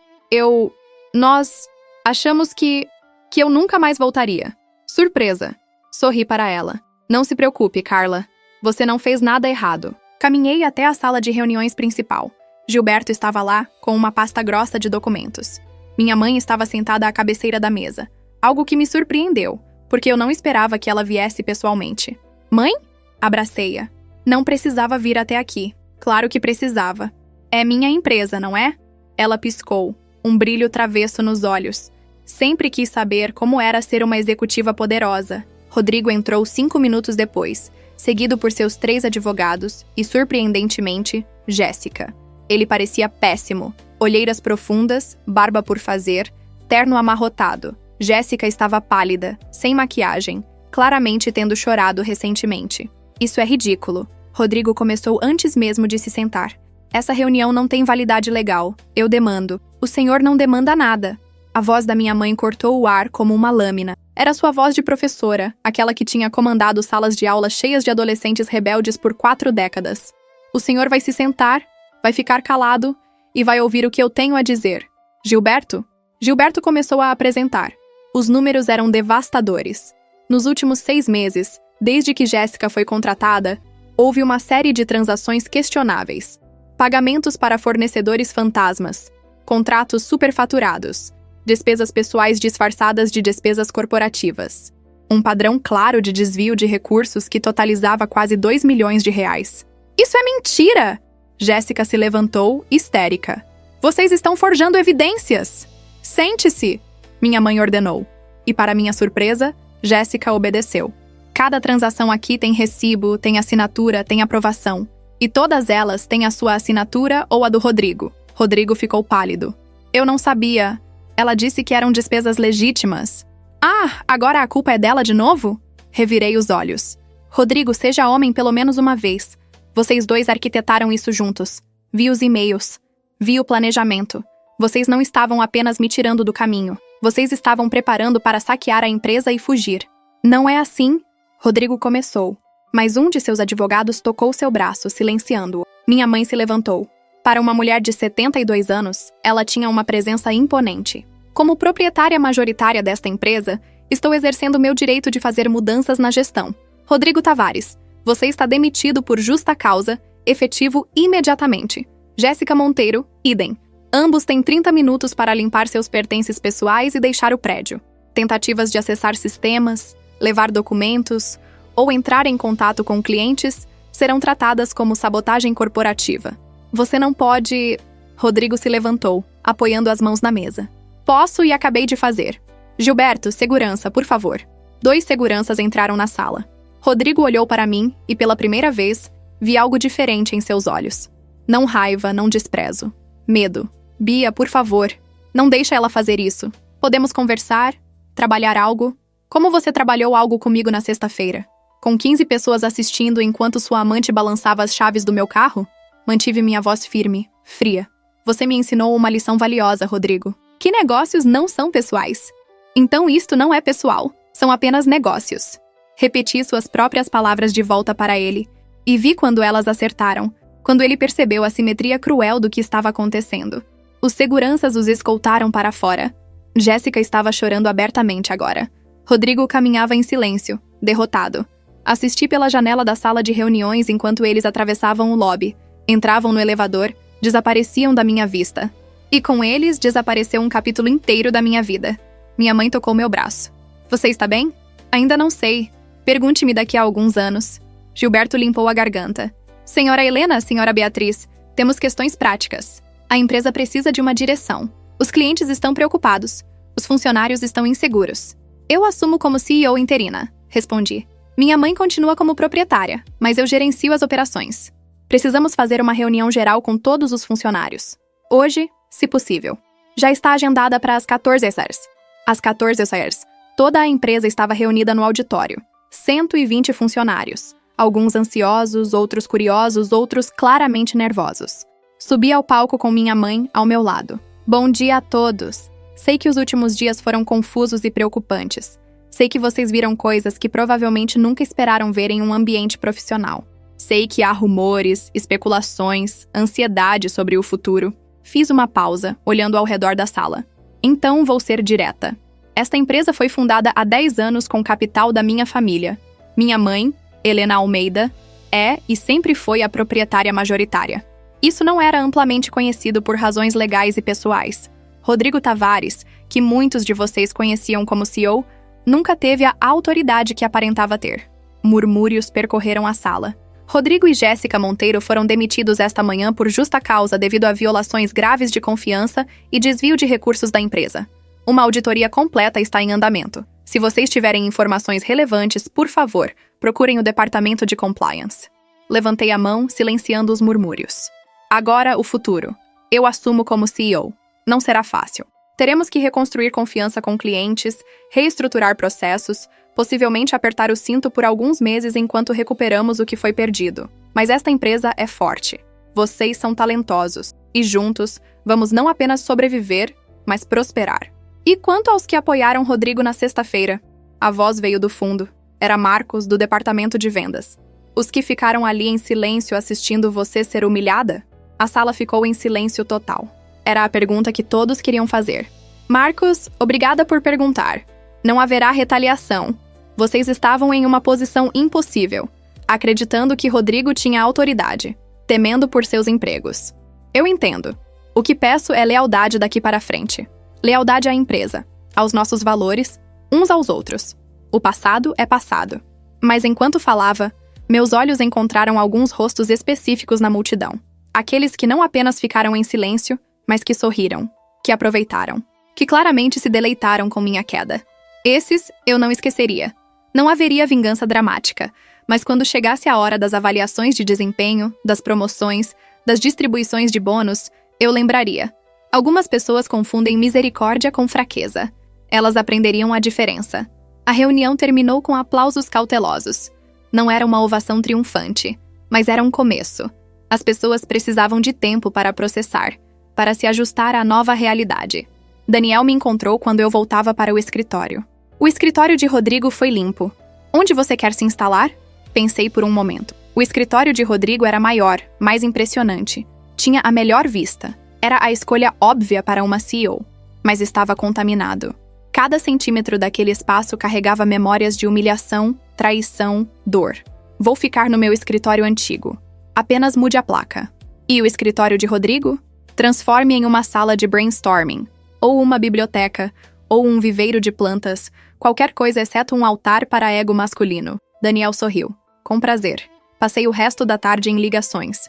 nós achamos que eu nunca mais voltaria. Surpresa. Sorri para ela. Não se preocupe, Carla. Você não fez nada errado. Caminhei até a sala de reuniões principal. Gilberto estava lá, com uma pasta grossa de documentos. Minha mãe estava sentada à cabeceira da mesa, algo que me surpreendeu, porque eu não esperava que ela viesse pessoalmente. Mãe? Abracei-a. Não precisava vir até aqui. Claro que precisava. É minha empresa, não é? Ela piscou, um brilho travesso nos olhos. Sempre quis saber como era ser uma executiva poderosa. Rodrigo entrou 5 minutos depois, seguido por seus 3 advogados e, surpreendentemente, Jéssica. Ele parecia péssimo. Olheiras profundas, barba por fazer, terno amarrotado. Jéssica estava pálida, sem maquiagem, claramente tendo chorado recentemente. Isso é ridículo. Rodrigo começou antes mesmo de se sentar. Essa reunião não tem validade legal. Eu demando. O senhor não demanda nada. A voz da minha mãe cortou o ar como uma lâmina. Era sua voz de professora, aquela que tinha comandado salas de aula cheias de adolescentes rebeldes por 4 décadas. O senhor vai se sentar, vai ficar calado e vai ouvir o que eu tenho a dizer. Gilberto? Gilberto começou a apresentar. Os números eram devastadores. Nos últimos 6 meses, desde que Jéssica foi contratada, houve uma série de transações questionáveis. Pagamentos para fornecedores fantasmas, contratos superfaturados, despesas pessoais disfarçadas de despesas corporativas. Um padrão claro de desvio de recursos que totalizava quase 2 milhões de reais. Isso é mentira! Jéssica se levantou, histérica. Vocês estão forjando evidências! Sente-se! Minha mãe ordenou. E para minha surpresa, Jéssica obedeceu. Cada transação aqui tem recibo, tem assinatura, tem aprovação. E todas elas têm a sua assinatura ou a do Rodrigo. Rodrigo ficou pálido. Eu não sabia. Ela disse que eram despesas legítimas. Ah, agora a culpa é dela de novo? Revirei os olhos. Rodrigo, seja homem pelo menos uma vez. Vocês dois arquitetaram isso juntos. Vi os e-mails. Vi o planejamento. Vocês não estavam apenas me tirando do caminho. Vocês estavam preparando para saquear a empresa e fugir. Não é assim? Rodrigo começou. Mas um de seus advogados tocou seu braço, silenciando-o. Minha mãe se levantou. Para uma mulher de 72 anos, ela tinha uma presença imponente. Como proprietária majoritária desta empresa, estou exercendo meu direito de fazer mudanças na gestão. Rodrigo Tavares, você está demitido por justa causa, efetivo imediatamente. Jéssica Monteiro, idem. Ambos têm 30 minutos para limpar seus pertences pessoais e deixar o prédio. Tentativas de acessar sistemas, levar documentos ou entrar em contato com clientes serão tratadas como sabotagem corporativa. Você não pode... Rodrigo se levantou, apoiando as mãos na mesa. Posso e acabei de fazer. Gilberto, segurança, por favor. 2 seguranças entraram na sala. Rodrigo olhou para mim e, pela primeira vez, vi algo diferente em seus olhos. Não raiva, não desprezo. Medo. Bia, por favor, não deixa ela fazer isso. Podemos conversar? Trabalhar algo? Como você trabalhou algo comigo na sexta-feira? Com 15 pessoas assistindo enquanto sua amante balançava as chaves do meu carro? Mantive minha voz firme, fria. Você me ensinou uma lição valiosa, Rodrigo. Que negócios não são pessoais. Então isto não é pessoal, são apenas negócios. Repeti suas próprias palavras de volta para ele, e vi quando elas acertaram, quando ele percebeu a simetria cruel do que estava acontecendo. Os seguranças os escoltaram para fora. Jéssica estava chorando abertamente agora. Rodrigo caminhava em silêncio, derrotado. Assisti pela janela da sala de reuniões enquanto eles atravessavam o lobby, entravam no elevador, desapareciam da minha vista. E com eles, desapareceu um capítulo inteiro da minha vida. Minha mãe tocou meu braço. Você está bem? Ainda não sei. Pergunte-me daqui a alguns anos. Gilberto limpou a garganta. Senhora Helena, senhora Beatriz, temos questões práticas. A empresa precisa de uma direção. Os clientes estão preocupados. Os funcionários estão inseguros. Eu assumo como CEO interina, respondi. Minha mãe continua como proprietária, mas eu gerencio as operações. Precisamos fazer uma reunião geral com todos os funcionários. Hoje, se possível. Já está agendada para as 14 horas. Às 14 horas, toda a empresa estava reunida no auditório. 120 funcionários. Alguns ansiosos, outros curiosos, outros claramente nervosos. Subi ao palco com minha mãe ao meu lado. Bom dia a todos. Sei que os últimos dias foram confusos e preocupantes. Sei que vocês viram coisas que provavelmente nunca esperaram ver em um ambiente profissional. Sei que há rumores, especulações, ansiedade sobre o futuro. Fiz uma pausa, olhando ao redor da sala. Então vou ser direta. Esta empresa foi fundada há 10 anos com capital da minha família. Minha mãe, Helena Almeida, é e sempre foi a proprietária majoritária. Isso não era amplamente conhecido por razões legais e pessoais. Rodrigo Tavares, que muitos de vocês conheciam como CEO, nunca teve a autoridade que aparentava ter. Murmúrios percorreram a sala. Rodrigo e Jéssica Monteiro foram demitidos esta manhã por justa causa devido a violações graves de confiança e desvio de recursos da empresa. Uma auditoria completa está em andamento. Se vocês tiverem informações relevantes, por favor, procurem o departamento de compliance. Levantei a mão, silenciando os murmúrios. Agora, o futuro. Eu assumo como CEO. Não será fácil. Teremos que reconstruir confiança com clientes, reestruturar processos, possivelmente apertar o cinto por alguns meses enquanto recuperamos o que foi perdido. Mas esta empresa é forte. Vocês são talentosos. E juntos, vamos não apenas sobreviver, mas prosperar. E quanto aos que apoiaram Rodrigo na sexta-feira? A voz veio do fundo. Era Marcos, do departamento de vendas. Os que ficaram ali em silêncio assistindo você ser humilhada? A sala ficou em silêncio total. Era a pergunta que todos queriam fazer. Marcos, obrigada por perguntar. Não haverá retaliação. Vocês estavam em uma posição impossível, acreditando que Rodrigo tinha autoridade, temendo por seus empregos. Eu entendo. O que peço é lealdade daqui para frente. Lealdade à empresa, aos nossos valores, uns aos outros. O passado é passado. Mas enquanto falava, meus olhos encontraram alguns rostos específicos na multidão. Aqueles que não apenas ficaram em silêncio, mas que sorriram, que aproveitaram, que claramente se deleitaram com minha queda. Esses eu não esqueceria. Não haveria vingança dramática, mas quando chegasse a hora das avaliações de desempenho, das promoções, das distribuições de bônus, eu lembraria. Algumas pessoas confundem misericórdia com fraqueza. Elas aprenderiam a diferença. A reunião terminou com aplausos cautelosos. Não era uma ovação triunfante, mas era um começo. As pessoas precisavam de tempo para processar, para se ajustar à nova realidade. Daniel me encontrou quando eu voltava para o escritório. O escritório de Rodrigo foi limpo. Onde você quer se instalar? Pensei por um momento. O escritório de Rodrigo era maior, mais impressionante. Tinha a melhor vista. Era a escolha óbvia para uma CEO, mas estava contaminado. Cada centímetro daquele espaço carregava memórias de humilhação, traição, dor. Vou ficar no meu escritório antigo. Apenas mude a placa. E o escritório de Rodrigo? Transforme em uma sala de brainstorming, ou uma biblioteca, ou um viveiro de plantas, qualquer coisa exceto um altar para ego masculino. Daniel sorriu. Com prazer. Passei o resto da tarde em ligações.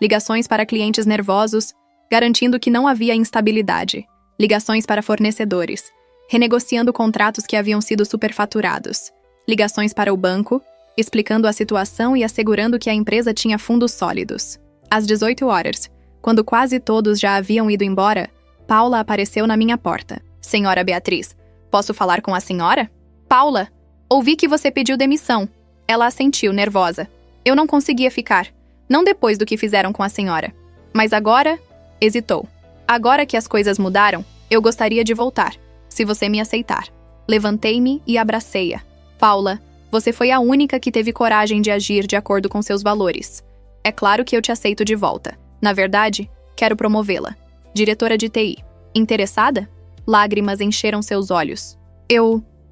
Ligações para clientes nervosos, garantindo que não havia instabilidade. Ligações para fornecedores, renegociando contratos que haviam sido superfaturados. Ligações para o banco, explicando a situação e assegurando que a empresa tinha fundos sólidos. Às 18 horas, quando quase todos já haviam ido embora, Paula apareceu na minha porta. Senhora Beatriz, posso falar com a senhora? Paula, ouvi que você pediu demissão. Ela assentiu, nervosa. Eu não conseguia ficar. Não depois do que fizeram com a senhora. Mas agora... Hesitou. Agora que as coisas mudaram, eu gostaria de voltar, se você me aceitar. Levantei-me e abracei-a. Paula, você foi a única que teve coragem de agir de acordo com seus valores. É claro que eu te aceito de volta. Na verdade, quero promovê-la. Diretora de TI. Interessada? Lágrimas encheram seus olhos.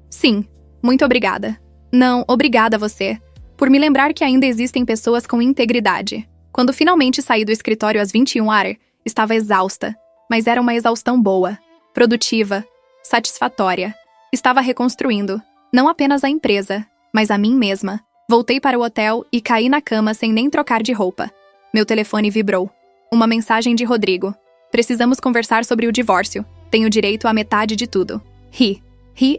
Sim. Muito obrigada. Não, obrigada a você, por me lembrar que ainda existem pessoas com integridade. Quando finalmente saí do escritório às 21 horas, estava exausta, mas era uma exaustão boa, produtiva, satisfatória. Estava reconstruindo, não apenas a empresa, mas a mim mesma. Voltei para o hotel e caí na cama sem nem trocar de roupa. Meu telefone vibrou. Uma mensagem de Rodrigo. Precisamos conversar sobre o divórcio. Tenho direito à metade de tudo. Ri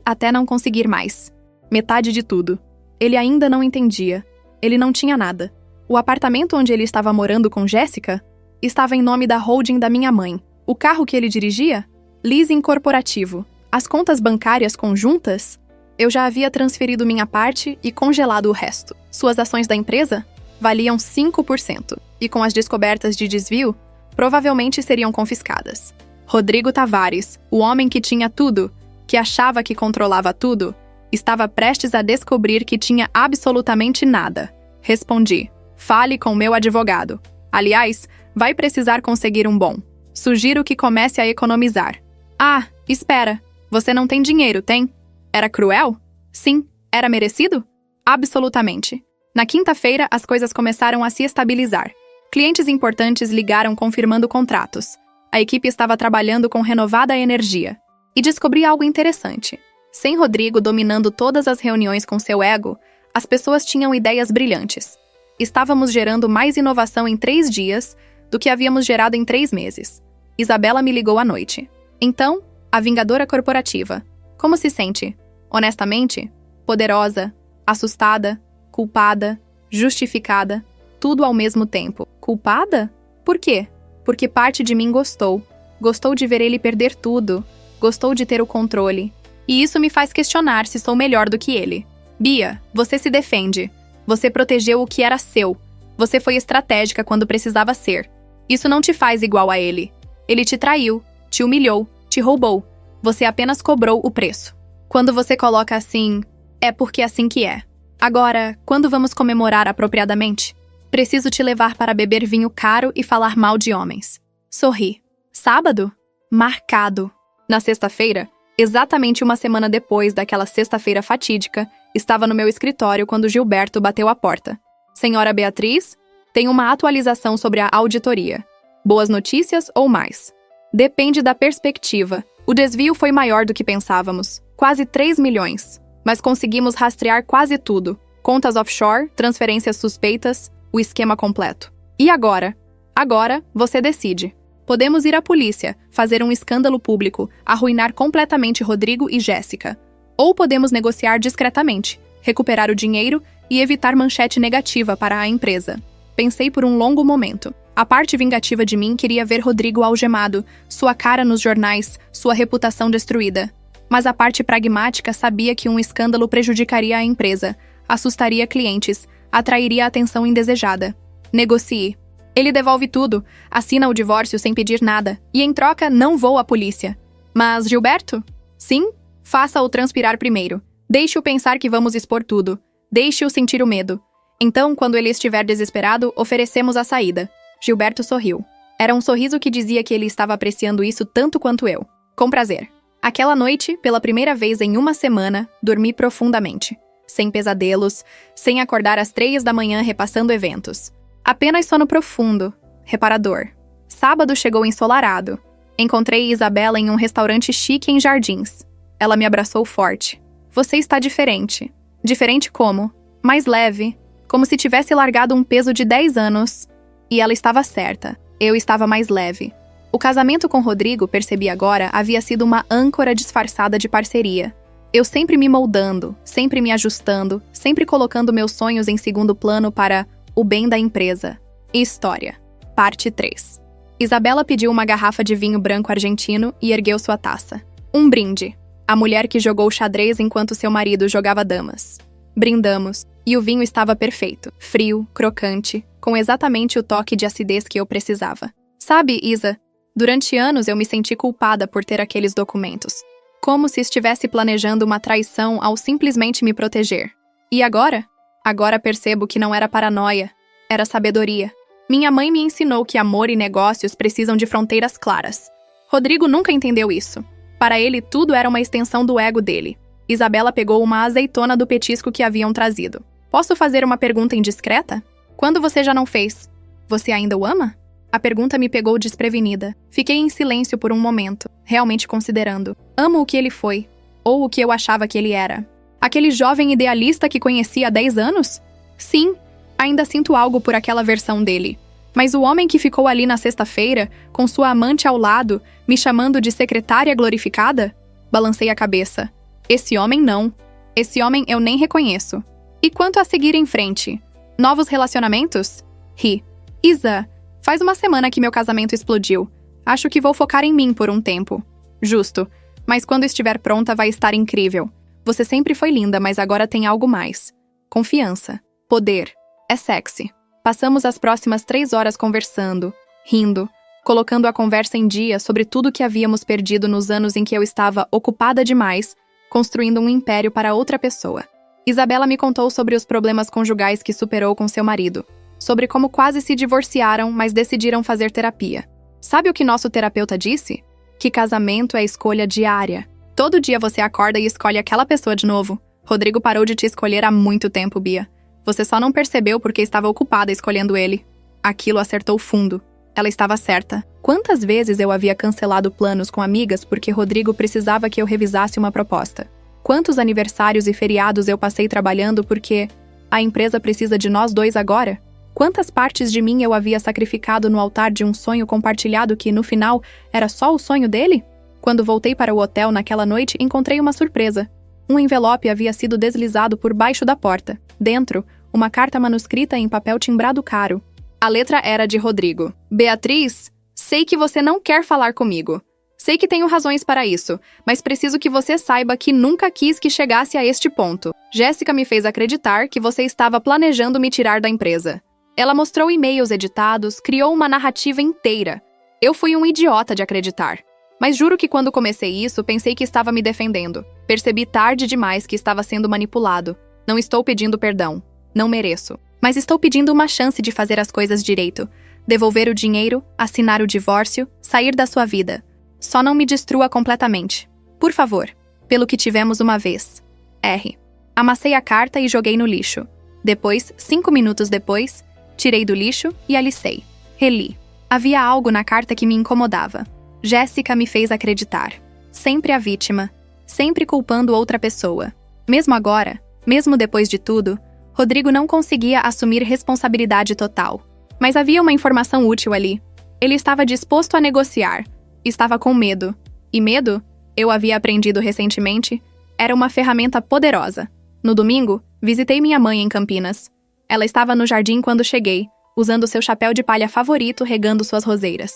até não conseguir mais. Metade de tudo. Ele ainda não entendia. Ele não tinha nada. O apartamento onde ele estava morando com Jéssica estava em nome da holding da minha mãe. O carro que ele dirigia? Leasing corporativo. As contas bancárias conjuntas? Eu já havia transferido minha parte e congelado o resto. Suas ações da empresa valiam 5%. E com as descobertas de desvio, provavelmente seriam confiscadas. Rodrigo Tavares, o homem que tinha tudo, que achava que controlava tudo, estava prestes a descobrir que tinha absolutamente nada. Respondi. Fale com meu advogado. Aliás, vai precisar conseguir um bom. Sugiro que comece a economizar. Ah, espera. Você não tem dinheiro, tem? Era cruel? Sim. Era merecido? Absolutamente. Na quinta-feira, as coisas começaram a se estabilizar. Clientes importantes ligaram confirmando contratos. A equipe estava trabalhando com renovada energia. E descobri algo interessante. Sem Rodrigo dominando todas as reuniões com seu ego, as pessoas tinham ideias brilhantes. Estávamos gerando mais inovação em 3 dias do que havíamos gerado em 3 meses. Isabela me ligou à noite. Então, a Vingadora Corporativa. Como se sente? Honestamente? Poderosa, assustada, culpada, justificada, tudo ao mesmo tempo. Culpada? Por quê? Porque parte de mim gostou. Gostou de ver ele perder tudo. Gostou de ter o controle. E isso me faz questionar se sou melhor do que ele. Bia, você se defende. Você protegeu o que era seu. Você foi estratégica quando precisava ser. Isso não te faz igual a ele. Ele te traiu, te humilhou, te roubou. Você apenas cobrou o preço. Quando você coloca assim, é porque é assim que é. Agora, quando vamos comemorar apropriadamente? Preciso te levar para beber vinho caro e falar mal de homens. Sorri. Sábado? Marcado. Na sexta-feira, exatamente uma semana depois daquela sexta-feira fatídica, estava no meu escritório quando Gilberto bateu a porta. Senhora Beatriz, tem uma atualização sobre a auditoria. Boas notícias ou mais? Depende da perspectiva. O desvio foi maior do que pensávamos. Quase 3 milhões. Mas conseguimos rastrear quase tudo. Contas offshore, transferências suspeitas, o esquema completo. E agora? Agora, você decide. Podemos ir à polícia, fazer um escândalo público, arruinar completamente Rodrigo e Jéssica. Ou podemos negociar discretamente, recuperar o dinheiro e evitar manchete negativa para a empresa. Pensei por um longo momento. A parte vingativa de mim queria ver Rodrigo algemado, sua cara nos jornais, sua reputação destruída. Mas a parte pragmática sabia que um escândalo prejudicaria a empresa, assustaria clientes, atrairia atenção indesejada. Negocie. Ele devolve tudo, assina o divórcio sem pedir nada, e em troca não vou à polícia. Mas Gilberto? Sim? Faça-o transpirar primeiro. Deixe-o pensar que vamos expor tudo. Deixe-o sentir o medo. Então, quando ele estiver desesperado, oferecemos a saída. Gilberto sorriu. Era um sorriso que dizia que ele estava apreciando isso tanto quanto eu. Com prazer. Aquela noite, pela primeira vez em uma semana, dormi profundamente. Sem pesadelos, sem acordar às 3 da manhã repassando eventos. Apenas sono profundo, reparador. Sábado chegou ensolarado. Encontrei Isabela em um restaurante chique em Jardins. Ela me abraçou forte. Você está diferente. Diferente como? Mais leve. Como se tivesse largado um peso de 10 anos. E ela estava certa. Eu estava mais leve. O casamento com Rodrigo, percebi agora, havia sido uma âncora disfarçada de parceria. Eu sempre me moldando, sempre me ajustando, sempre colocando meus sonhos em segundo plano para o bem da empresa. História. Parte 3. Isabela pediu uma garrafa de vinho branco argentino e ergueu sua taça. Um brinde. A mulher que jogou xadrez enquanto seu marido jogava damas. Brindamos, e o vinho estava perfeito, frio, crocante, com exatamente o toque de acidez que eu precisava. Sabe, Isa, durante anos eu me senti culpada por ter aqueles documentos. Como se estivesse planejando uma traição ao simplesmente me proteger. E agora? Agora percebo que não era paranoia, era sabedoria. Minha mãe me ensinou que amor e negócios precisam de fronteiras claras. Rodrigo nunca entendeu isso. Para ele, tudo era uma extensão do ego dele. Isabela pegou uma azeitona do petisco que haviam trazido. Posso fazer uma pergunta indiscreta? Quando você já não fez? Você ainda o ama? A pergunta me pegou desprevenida. Fiquei em silêncio por um momento, realmente considerando. Amo o que ele foi, ou o que eu achava que ele era. Aquele jovem idealista que conheci há 10 anos? Sim, ainda sinto algo por aquela versão dele. Mas o homem que ficou ali na sexta-feira, com sua amante ao lado, me chamando de secretária glorificada? Balancei a cabeça. Esse homem não. Esse homem eu nem reconheço. E quanto a seguir em frente? Novos relacionamentos? Ri. Isa, faz uma semana que meu casamento explodiu. Acho que vou focar em mim por um tempo. Justo. Mas quando estiver pronta vai estar incrível. Você sempre foi linda, mas agora tem algo mais. Confiança. Poder. É sexy. Passamos as próximas 3 horas conversando, rindo, colocando a conversa em dia sobre tudo que havíamos perdido nos anos em que eu estava ocupada demais, construindo um império para outra pessoa. Isabela me contou sobre os problemas conjugais que superou com seu marido, sobre como quase se divorciaram, mas decidiram fazer terapia. Sabe o que nosso terapeuta disse? Que casamento é escolha diária. Todo dia você acorda e escolhe aquela pessoa de novo. Rodrigo parou de te escolher há muito tempo, Bia. Você só não percebeu porque estava ocupada escolhendo ele. Aquilo acertou fundo. Ela estava certa. Quantas vezes eu havia cancelado planos com amigas porque Rodrigo precisava que eu revisasse uma proposta? Quantos aniversários e feriados eu passei trabalhando porque a empresa precisa de nós dois agora? Quantas partes de mim eu havia sacrificado no altar de um sonho compartilhado que, no final, era só o sonho dele? Quando voltei para o hotel naquela noite, encontrei uma surpresa. Um envelope havia sido deslizado por baixo da porta. Dentro, uma carta manuscrita em papel timbrado caro. A letra era de Rodrigo. Beatriz, sei que você não quer falar comigo. Sei que tenho razões para isso, mas preciso que você saiba que nunca quis que chegasse a este ponto. Jéssica me fez acreditar que você estava planejando me tirar da empresa. Ela mostrou e-mails editados, criou uma narrativa inteira. Eu fui um idiota de acreditar. Mas juro que quando comecei isso, pensei que estava me defendendo. Percebi tarde demais que estava sendo manipulado. Não estou pedindo perdão. Não mereço. Mas estou pedindo uma chance de fazer as coisas direito. Devolver o dinheiro, assinar o divórcio, sair da sua vida. Só não me destrua completamente. Por favor. Pelo que tivemos uma vez. R. Amassei a carta e joguei no lixo. Depois, 5 minutos depois, tirei do lixo e alicei. Reli. Havia algo na carta que me incomodava. Jéssica me fez acreditar. Sempre a vítima. Sempre culpando outra pessoa. Mesmo agora, mesmo depois de tudo, Rodrigo não conseguia assumir responsabilidade total. Mas havia uma informação útil ali. Ele estava disposto a negociar. Estava com medo. E medo, eu havia aprendido recentemente, era uma ferramenta poderosa. No domingo, visitei minha mãe em Campinas. Ela estava no jardim quando cheguei, usando seu chapéu de palha favorito regando suas roseiras.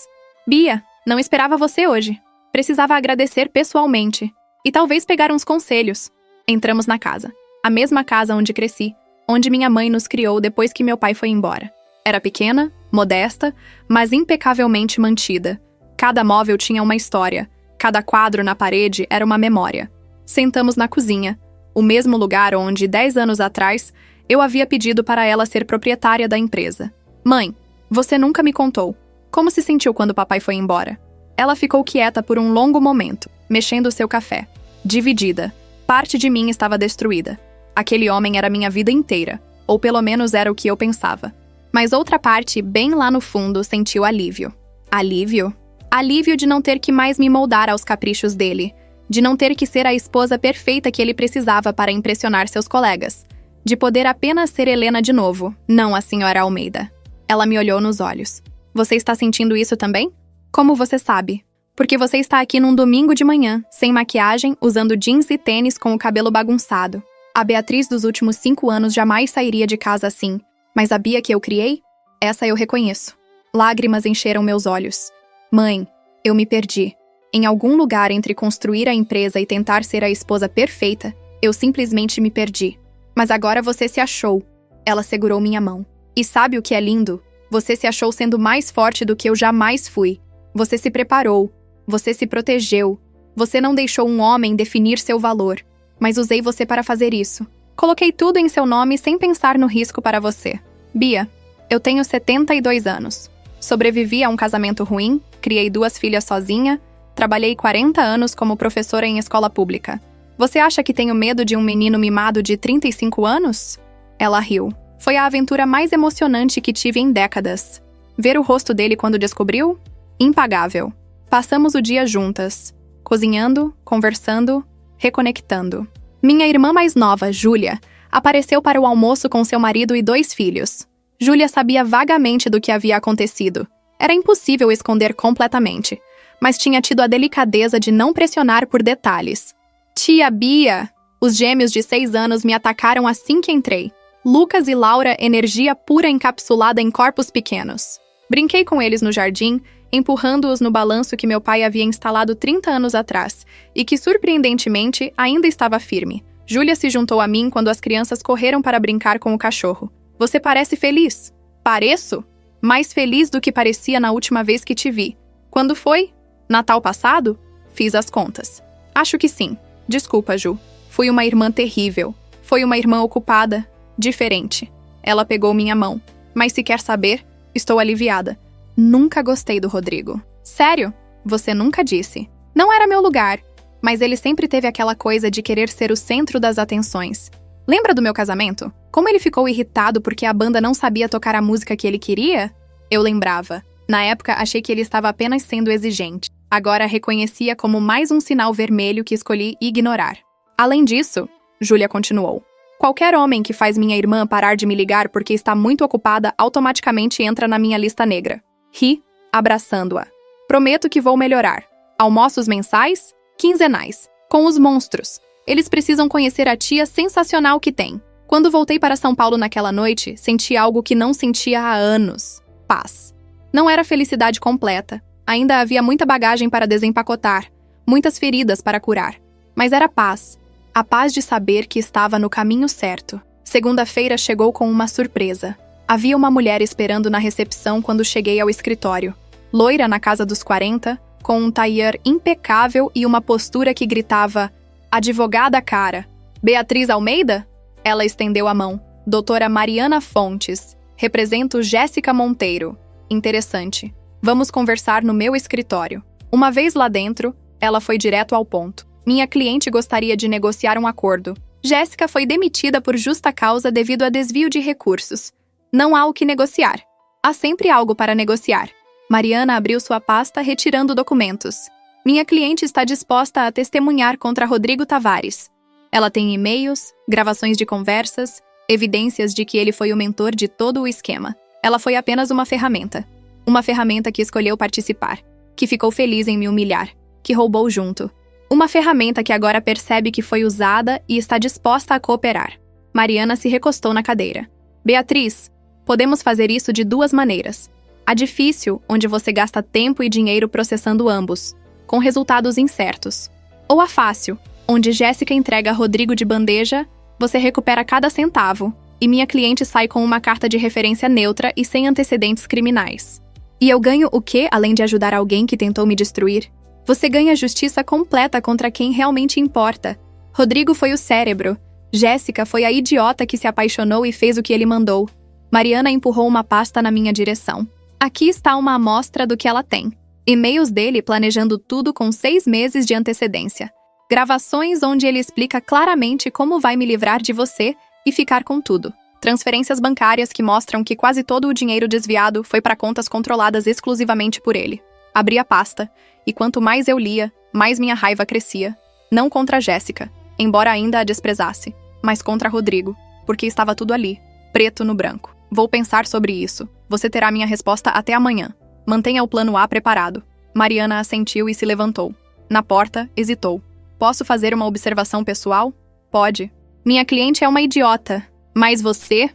Bia, não esperava você hoje. Precisava agradecer pessoalmente. E talvez pegar uns conselhos. Entramos na casa. A mesma casa onde cresci, onde minha mãe nos criou depois que meu pai foi embora. Era pequena, modesta, mas impecavelmente mantida. Cada móvel tinha uma história. Cada quadro na parede era uma memória. Sentamos na cozinha, o mesmo lugar onde, 10 anos atrás, eu havia pedido para ela ser proprietária da empresa. Mãe, você nunca me contou. Como se sentiu quando papai foi embora? Ela ficou quieta por um longo momento, mexendo seu café. Dividida. Parte de mim estava destruída. Aquele homem era minha vida inteira, ou pelo menos era o que eu pensava. Mas outra parte, bem lá no fundo, sentiu alívio. Alívio? Alívio de não ter que mais me moldar aos caprichos dele, de não ter que ser a esposa perfeita que ele precisava para impressionar seus colegas, de poder apenas ser Helena de novo, não a senhora Almeida. Ela me olhou nos olhos. Você está sentindo isso também? Como você sabe? Porque você está aqui num domingo de manhã, sem maquiagem, usando jeans e tênis com o cabelo bagunçado. A Beatriz dos últimos 5 anos jamais sairia de casa assim, mas a Bia que eu criei? Essa eu reconheço. Lágrimas encheram meus olhos. Mãe, eu me perdi. Em algum lugar entre construir a empresa e tentar ser a esposa perfeita, eu simplesmente me perdi. Mas agora você se achou. Ela segurou minha mão. E sabe o que é lindo? Você se achou sendo mais forte do que eu jamais fui. Você se preparou. Você se protegeu. Você não deixou um homem definir seu valor. Mas usei você para fazer isso. Coloquei tudo em seu nome sem pensar no risco para você. Bia, eu tenho 72 anos. Sobrevivi a um casamento ruim, criei 2 filhas sozinha, trabalhei 40 anos como professora em escola pública. Você acha que tenho medo de um menino mimado de 35 anos? Ela riu. Foi a aventura mais emocionante que tive em décadas. Ver o rosto dele quando descobriu? Impagável. Passamos o dia juntas, cozinhando, conversando, reconectando. Minha irmã mais nova, Júlia, apareceu para o almoço com seu marido e 2 filhos. Júlia sabia vagamente do que havia acontecido. Era impossível esconder completamente, mas tinha tido a delicadeza de não pressionar por detalhes. Tia Bia! Os gêmeos de 6 anos me atacaram assim que entrei. Lucas e Laura, energia pura encapsulada em corpos pequenos. Brinquei com eles no jardim, empurrando-os no balanço que meu pai havia instalado 30 anos atrás, e que, surpreendentemente, ainda estava firme. Júlia se juntou a mim quando as crianças correram para brincar com o cachorro. Você parece feliz. Pareço? Mais feliz do que parecia na última vez que te vi. Quando foi? Natal passado? Fiz as contas. Acho que sim. Desculpa, Ju. Fui uma irmã terrível. Foi uma irmã ocupada. Diferente. Ela pegou minha mão. Mas se quer saber, estou aliviada. Nunca gostei do Rodrigo. Sério? Você nunca disse. Não era meu lugar. Mas ele sempre teve aquela coisa de querer ser o centro das atenções. Lembra do meu casamento? Como ele ficou irritado porque a banda não sabia tocar a música que ele queria? Eu lembrava. Na época, achei que ele estava apenas sendo exigente. Agora, reconhecia como mais um sinal vermelho que escolhi ignorar. Além disso, Júlia continuou. Qualquer homem que faz minha irmã parar de me ligar porque está muito ocupada automaticamente entra na minha lista negra. Ri, abraçando-a. Prometo que vou melhorar. Almoços mensais? Quinzenais. Com os monstros. Eles precisam conhecer a tia sensacional que tem. Quando voltei para São Paulo naquela noite, senti algo que não sentia há anos. Paz. Não era felicidade completa. Ainda havia muita bagagem para desempacotar, muitas feridas para curar. Mas era paz. A paz de saber que estava no caminho certo. Segunda-feira chegou com uma surpresa. Havia uma mulher esperando na recepção quando cheguei ao escritório. Loira na casa dos 40, com um tailleur impecável e uma postura que gritava: advogada cara. Beatriz Almeida? Ela estendeu a mão. Doutora Mariana Fontes. Represento Jéssica Monteiro. Interessante. Vamos conversar no meu escritório. Uma vez lá dentro, ela foi direto ao ponto. Minha cliente gostaria de negociar um acordo. Jéssica foi demitida por justa causa devido a desvio de recursos. Não há o que negociar. Há sempre algo para negociar. Mariana abriu sua pasta, retirando documentos. Minha cliente está disposta a testemunhar contra Rodrigo Tavares. Ela tem e-mails, gravações de conversas, evidências de que ele foi o mentor de todo o esquema. Ela foi apenas uma ferramenta. Uma ferramenta que escolheu participar, que ficou feliz em me humilhar, que roubou junto. Uma ferramenta que agora percebe que foi usada e está disposta a cooperar. Mariana se recostou na cadeira. Beatriz, podemos fazer isso de duas maneiras. A difícil, onde você gasta tempo e dinheiro processando ambos, com resultados incertos. Ou a fácil, onde Jéssica entrega Rodrigo de bandeja, você recupera cada centavo, e minha cliente sai com uma carta de referência neutra e sem antecedentes criminais. E eu ganho o quê, além de ajudar alguém que tentou me destruir? Você ganha justiça completa contra quem realmente importa. Rodrigo foi o cérebro. Jéssica foi a idiota que se apaixonou e fez o que ele mandou. Mariana empurrou uma pasta na minha direção. Aqui está uma amostra do que ela tem. E-mails dele planejando tudo com 6 meses de antecedência. Gravações onde ele explica claramente como vai me livrar de você e ficar com tudo. Transferências bancárias que mostram que quase todo o dinheiro desviado foi para contas controladas exclusivamente por ele. Abri a pasta, e quanto mais eu lia, mais minha raiva crescia. Não contra Jéssica, embora ainda a desprezasse, mas contra Rodrigo, porque estava tudo ali, preto no branco. Vou pensar sobre isso. Você terá minha resposta até amanhã. Mantenha o plano A preparado. Mariana assentiu e se levantou. Na porta, hesitou. Posso fazer uma observação pessoal? Pode. Minha cliente é uma idiota. Mas você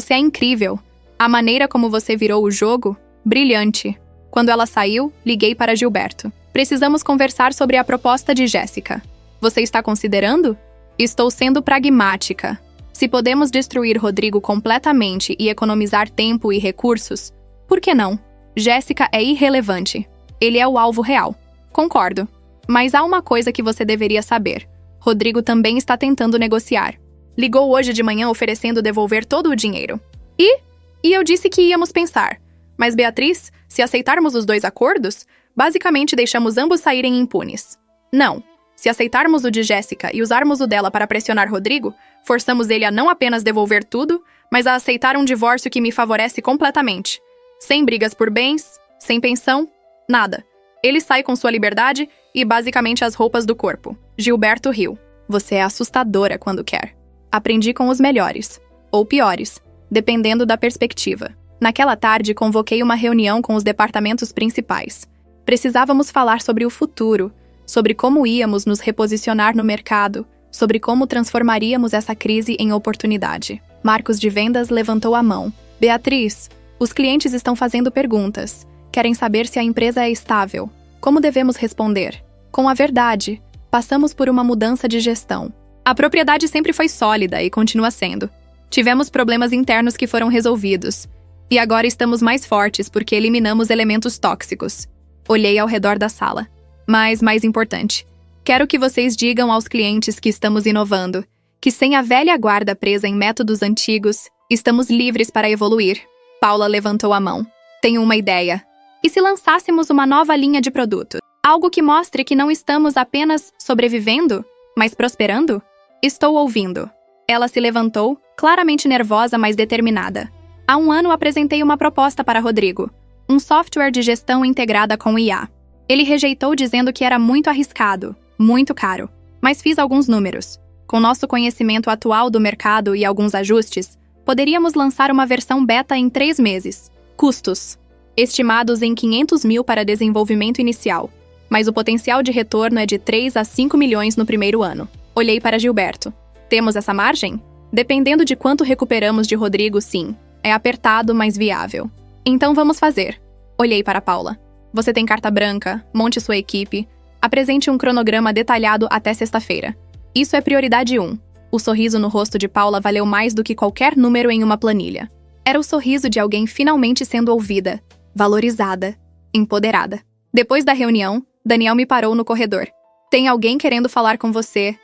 é incrível. A maneira como você virou o jogo? Brilhante. Quando ela saiu, liguei para Gilberto. Precisamos conversar sobre a proposta de Jéssica. Você está considerando? Estou sendo pragmática. Se podemos destruir Rodrigo completamente e economizar tempo e recursos, por que não? Jéssica é irrelevante. Ele é o alvo real. Concordo. Mas há uma coisa que você deveria saber. Rodrigo também está tentando negociar. Ligou hoje de manhã oferecendo devolver todo o dinheiro. E eu disse que íamos pensar. Mas, Beatriz, se aceitarmos os 2 acordos, basicamente deixamos ambos saírem impunes. Não. Se aceitarmos o de Jéssica e usarmos o dela para pressionar Rodrigo, forçamos ele a não apenas devolver tudo, mas a aceitar um divórcio que me favorece completamente. Sem brigas por bens, sem pensão, nada. Ele sai com sua liberdade e basicamente as roupas do corpo. Gilberto riu. Você é assustadora quando quer. Aprendi com os melhores. Ou piores, dependendo da perspectiva. Naquela tarde, convoquei uma reunião com os departamentos principais. Precisávamos falar sobre o futuro, sobre como íamos nos reposicionar no mercado, sobre como transformaríamos essa crise em oportunidade. Marcos de Vendas levantou a mão. Beatriz, os clientes estão fazendo perguntas. Querem saber se a empresa é estável. Como devemos responder? Com a verdade. Passamos por uma mudança de gestão. A propriedade sempre foi sólida e continua sendo. Tivemos problemas internos que foram resolvidos. E agora estamos mais fortes porque eliminamos elementos tóxicos. Olhei ao redor da sala. Mas, mais importante, quero que vocês digam aos clientes que estamos inovando, que sem a velha guarda presa em métodos antigos, estamos livres para evoluir. Paula levantou a mão. Tenho uma ideia. E se lançássemos uma nova linha de produto? Algo que mostre que não estamos apenas sobrevivendo, mas prosperando? Estou ouvindo. Ela se levantou, claramente nervosa, mas determinada. Há 1 ano apresentei uma proposta para Rodrigo. Um software de gestão integrada com IA. Ele rejeitou dizendo que era muito arriscado, muito caro. Mas fiz alguns números. Com nosso conhecimento atual do mercado e alguns ajustes, poderíamos lançar uma versão beta em 3 meses. Custos. Estimados em 500 mil para desenvolvimento inicial. Mas o potencial de retorno é de 3 a 5 milhões no primeiro ano. Olhei para Gilberto. Temos essa margem? Dependendo de quanto recuperamos de Rodrigo, sim. É apertado, mas viável. Então vamos fazer. Olhei para Paula. Você tem carta branca, monte sua equipe, apresente um cronograma detalhado até sexta-feira. Isso é prioridade 1. O sorriso no rosto de Paula valeu mais do que qualquer número em uma planilha. Era o sorriso de alguém finalmente sendo ouvida, valorizada, empoderada. Depois da reunião, Daniel me parou no corredor. Tem alguém querendo falar com você.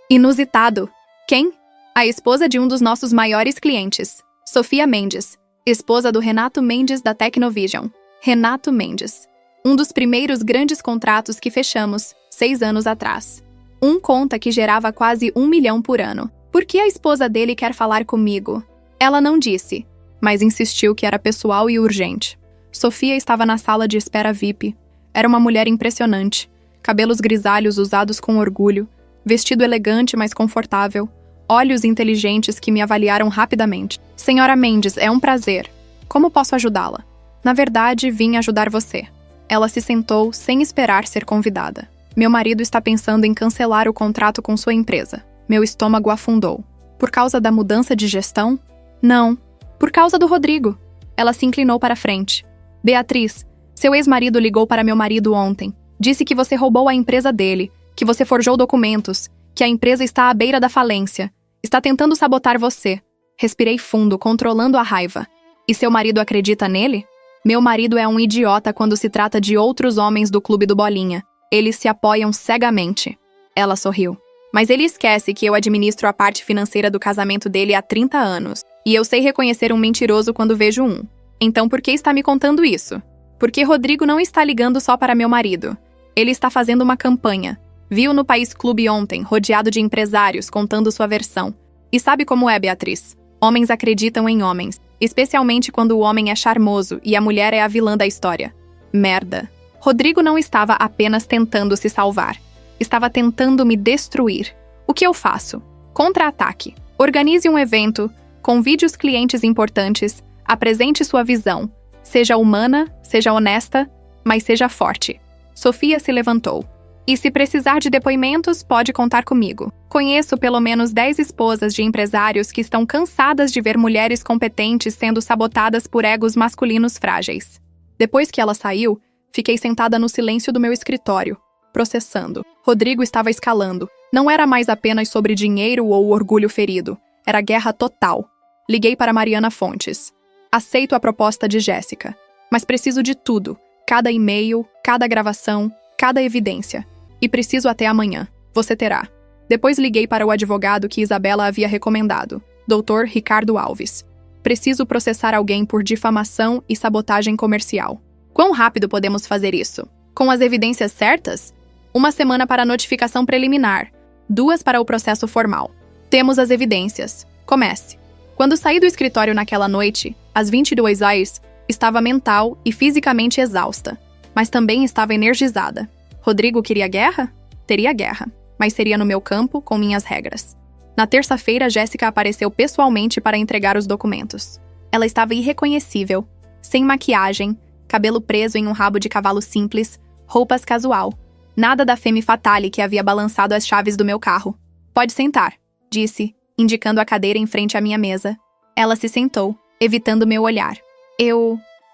Inusitado. Quem? A esposa de um dos nossos maiores clientes. Sofia Mendes, esposa do Renato Mendes da Tecnovision. Renato Mendes. Um dos primeiros grandes contratos que fechamos, 6 anos atrás. Um conta que gerava quase 1 milhão por ano. Por que a esposa dele quer falar comigo? Ela não disse, mas insistiu que era pessoal e urgente. Sofia estava na sala de espera VIP. Era uma mulher impressionante. Cabelos grisalhos usados com orgulho, vestido elegante mas confortável, olhos inteligentes que me avaliaram rapidamente. Senhora Mendes, é um prazer. Como posso ajudá-la? Na verdade, vim ajudar você. Ela se sentou sem esperar ser convidada. Meu marido está pensando em cancelar o contrato com sua empresa. Meu estômago afundou. Por causa da mudança de gestão? Não. Por causa do Rodrigo. Ela se inclinou para frente. Beatriz, seu ex-marido ligou para meu marido ontem. Disse que você roubou a empresa dele, que você forjou documentos, que a empresa está à beira da falência. Está tentando sabotar você. Respirei fundo, controlando a raiva. E seu marido acredita nele? Meu marido é um idiota quando se trata de outros homens do clube do Bolinha. Eles se apoiam cegamente. Ela sorriu. Mas ele esquece que eu administro a parte financeira do casamento dele há 30 anos. E eu sei reconhecer um mentiroso quando vejo um. Então por que está me contando isso? Porque Rodrigo não está ligando só para meu marido. Ele está fazendo uma campanha. Viu no País Clube ontem, rodeado de empresários, contando sua versão. E sabe como é, Beatriz? Homens acreditam em homens, especialmente quando o homem é charmoso e a mulher é a vilã da história. Merda. Rodrigo não estava apenas tentando se salvar. Estava tentando me destruir. O que eu faço? Contra-ataque. Organize um evento, convide os clientes importantes, apresente sua visão. Seja humana, seja honesta, mas seja forte. Sofia se levantou. E se precisar de depoimentos, pode contar comigo. Conheço pelo menos 10 esposas de empresários que estão cansadas de ver mulheres competentes sendo sabotadas por egos masculinos frágeis. Depois que ela saiu, fiquei sentada no silêncio do meu escritório, processando. Rodrigo estava escalando. Não era mais apenas sobre dinheiro ou orgulho ferido. Era guerra total. Liguei para Mariana Fontes. Aceito a proposta de Jéssica, mas preciso de tudo. Cada e-mail, cada gravação, cada evidência. E preciso até amanhã. Você terá. Depois liguei para o advogado que Isabela havia recomendado, Dr. Ricardo Alves. Preciso processar alguém por difamação e sabotagem comercial. Quão rápido podemos fazer isso? Com as evidências certas? 1 semana para a notificação preliminar, 2 para o processo formal. Temos as evidências. Comece. Quando saí do escritório naquela noite, às 22 horas, estava mental e fisicamente exausta, mas também estava energizada. Rodrigo queria guerra? Teria guerra, mas seria no meu campo, com minhas regras. Na terça-feira, Jéssica apareceu pessoalmente para entregar os documentos. Ela estava irreconhecível, sem maquiagem, cabelo preso em um rabo de cavalo simples, roupas casual. Nada da femme fatale que havia balançado as chaves do meu carro. Pode sentar, disse, indicando a cadeira em frente à minha mesa. Ela se sentou, evitando meu olhar.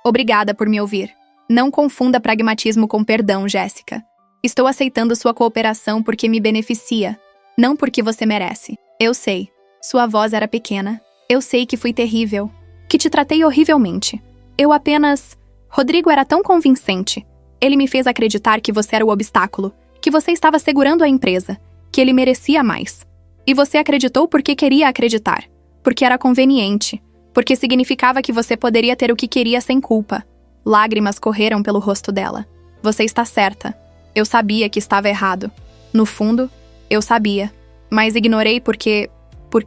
Obrigada por me ouvir. Não confunda pragmatismo com perdão, Jéssica. Estou aceitando sua cooperação porque me beneficia, não porque você merece. Eu sei. Sua voz era pequena. Eu sei que fui terrível. Que te tratei horrivelmente. Eu apenas... Rodrigo era tão convincente. Ele me fez acreditar que você era o obstáculo, que você estava segurando a empresa, que ele merecia mais. E você acreditou porque queria acreditar. Porque era conveniente. Porque significava que você poderia ter o que queria sem culpa. Lágrimas correram pelo rosto dela. Você está certa. Eu sabia que estava errado. No fundo, eu sabia. Mas ignorei porque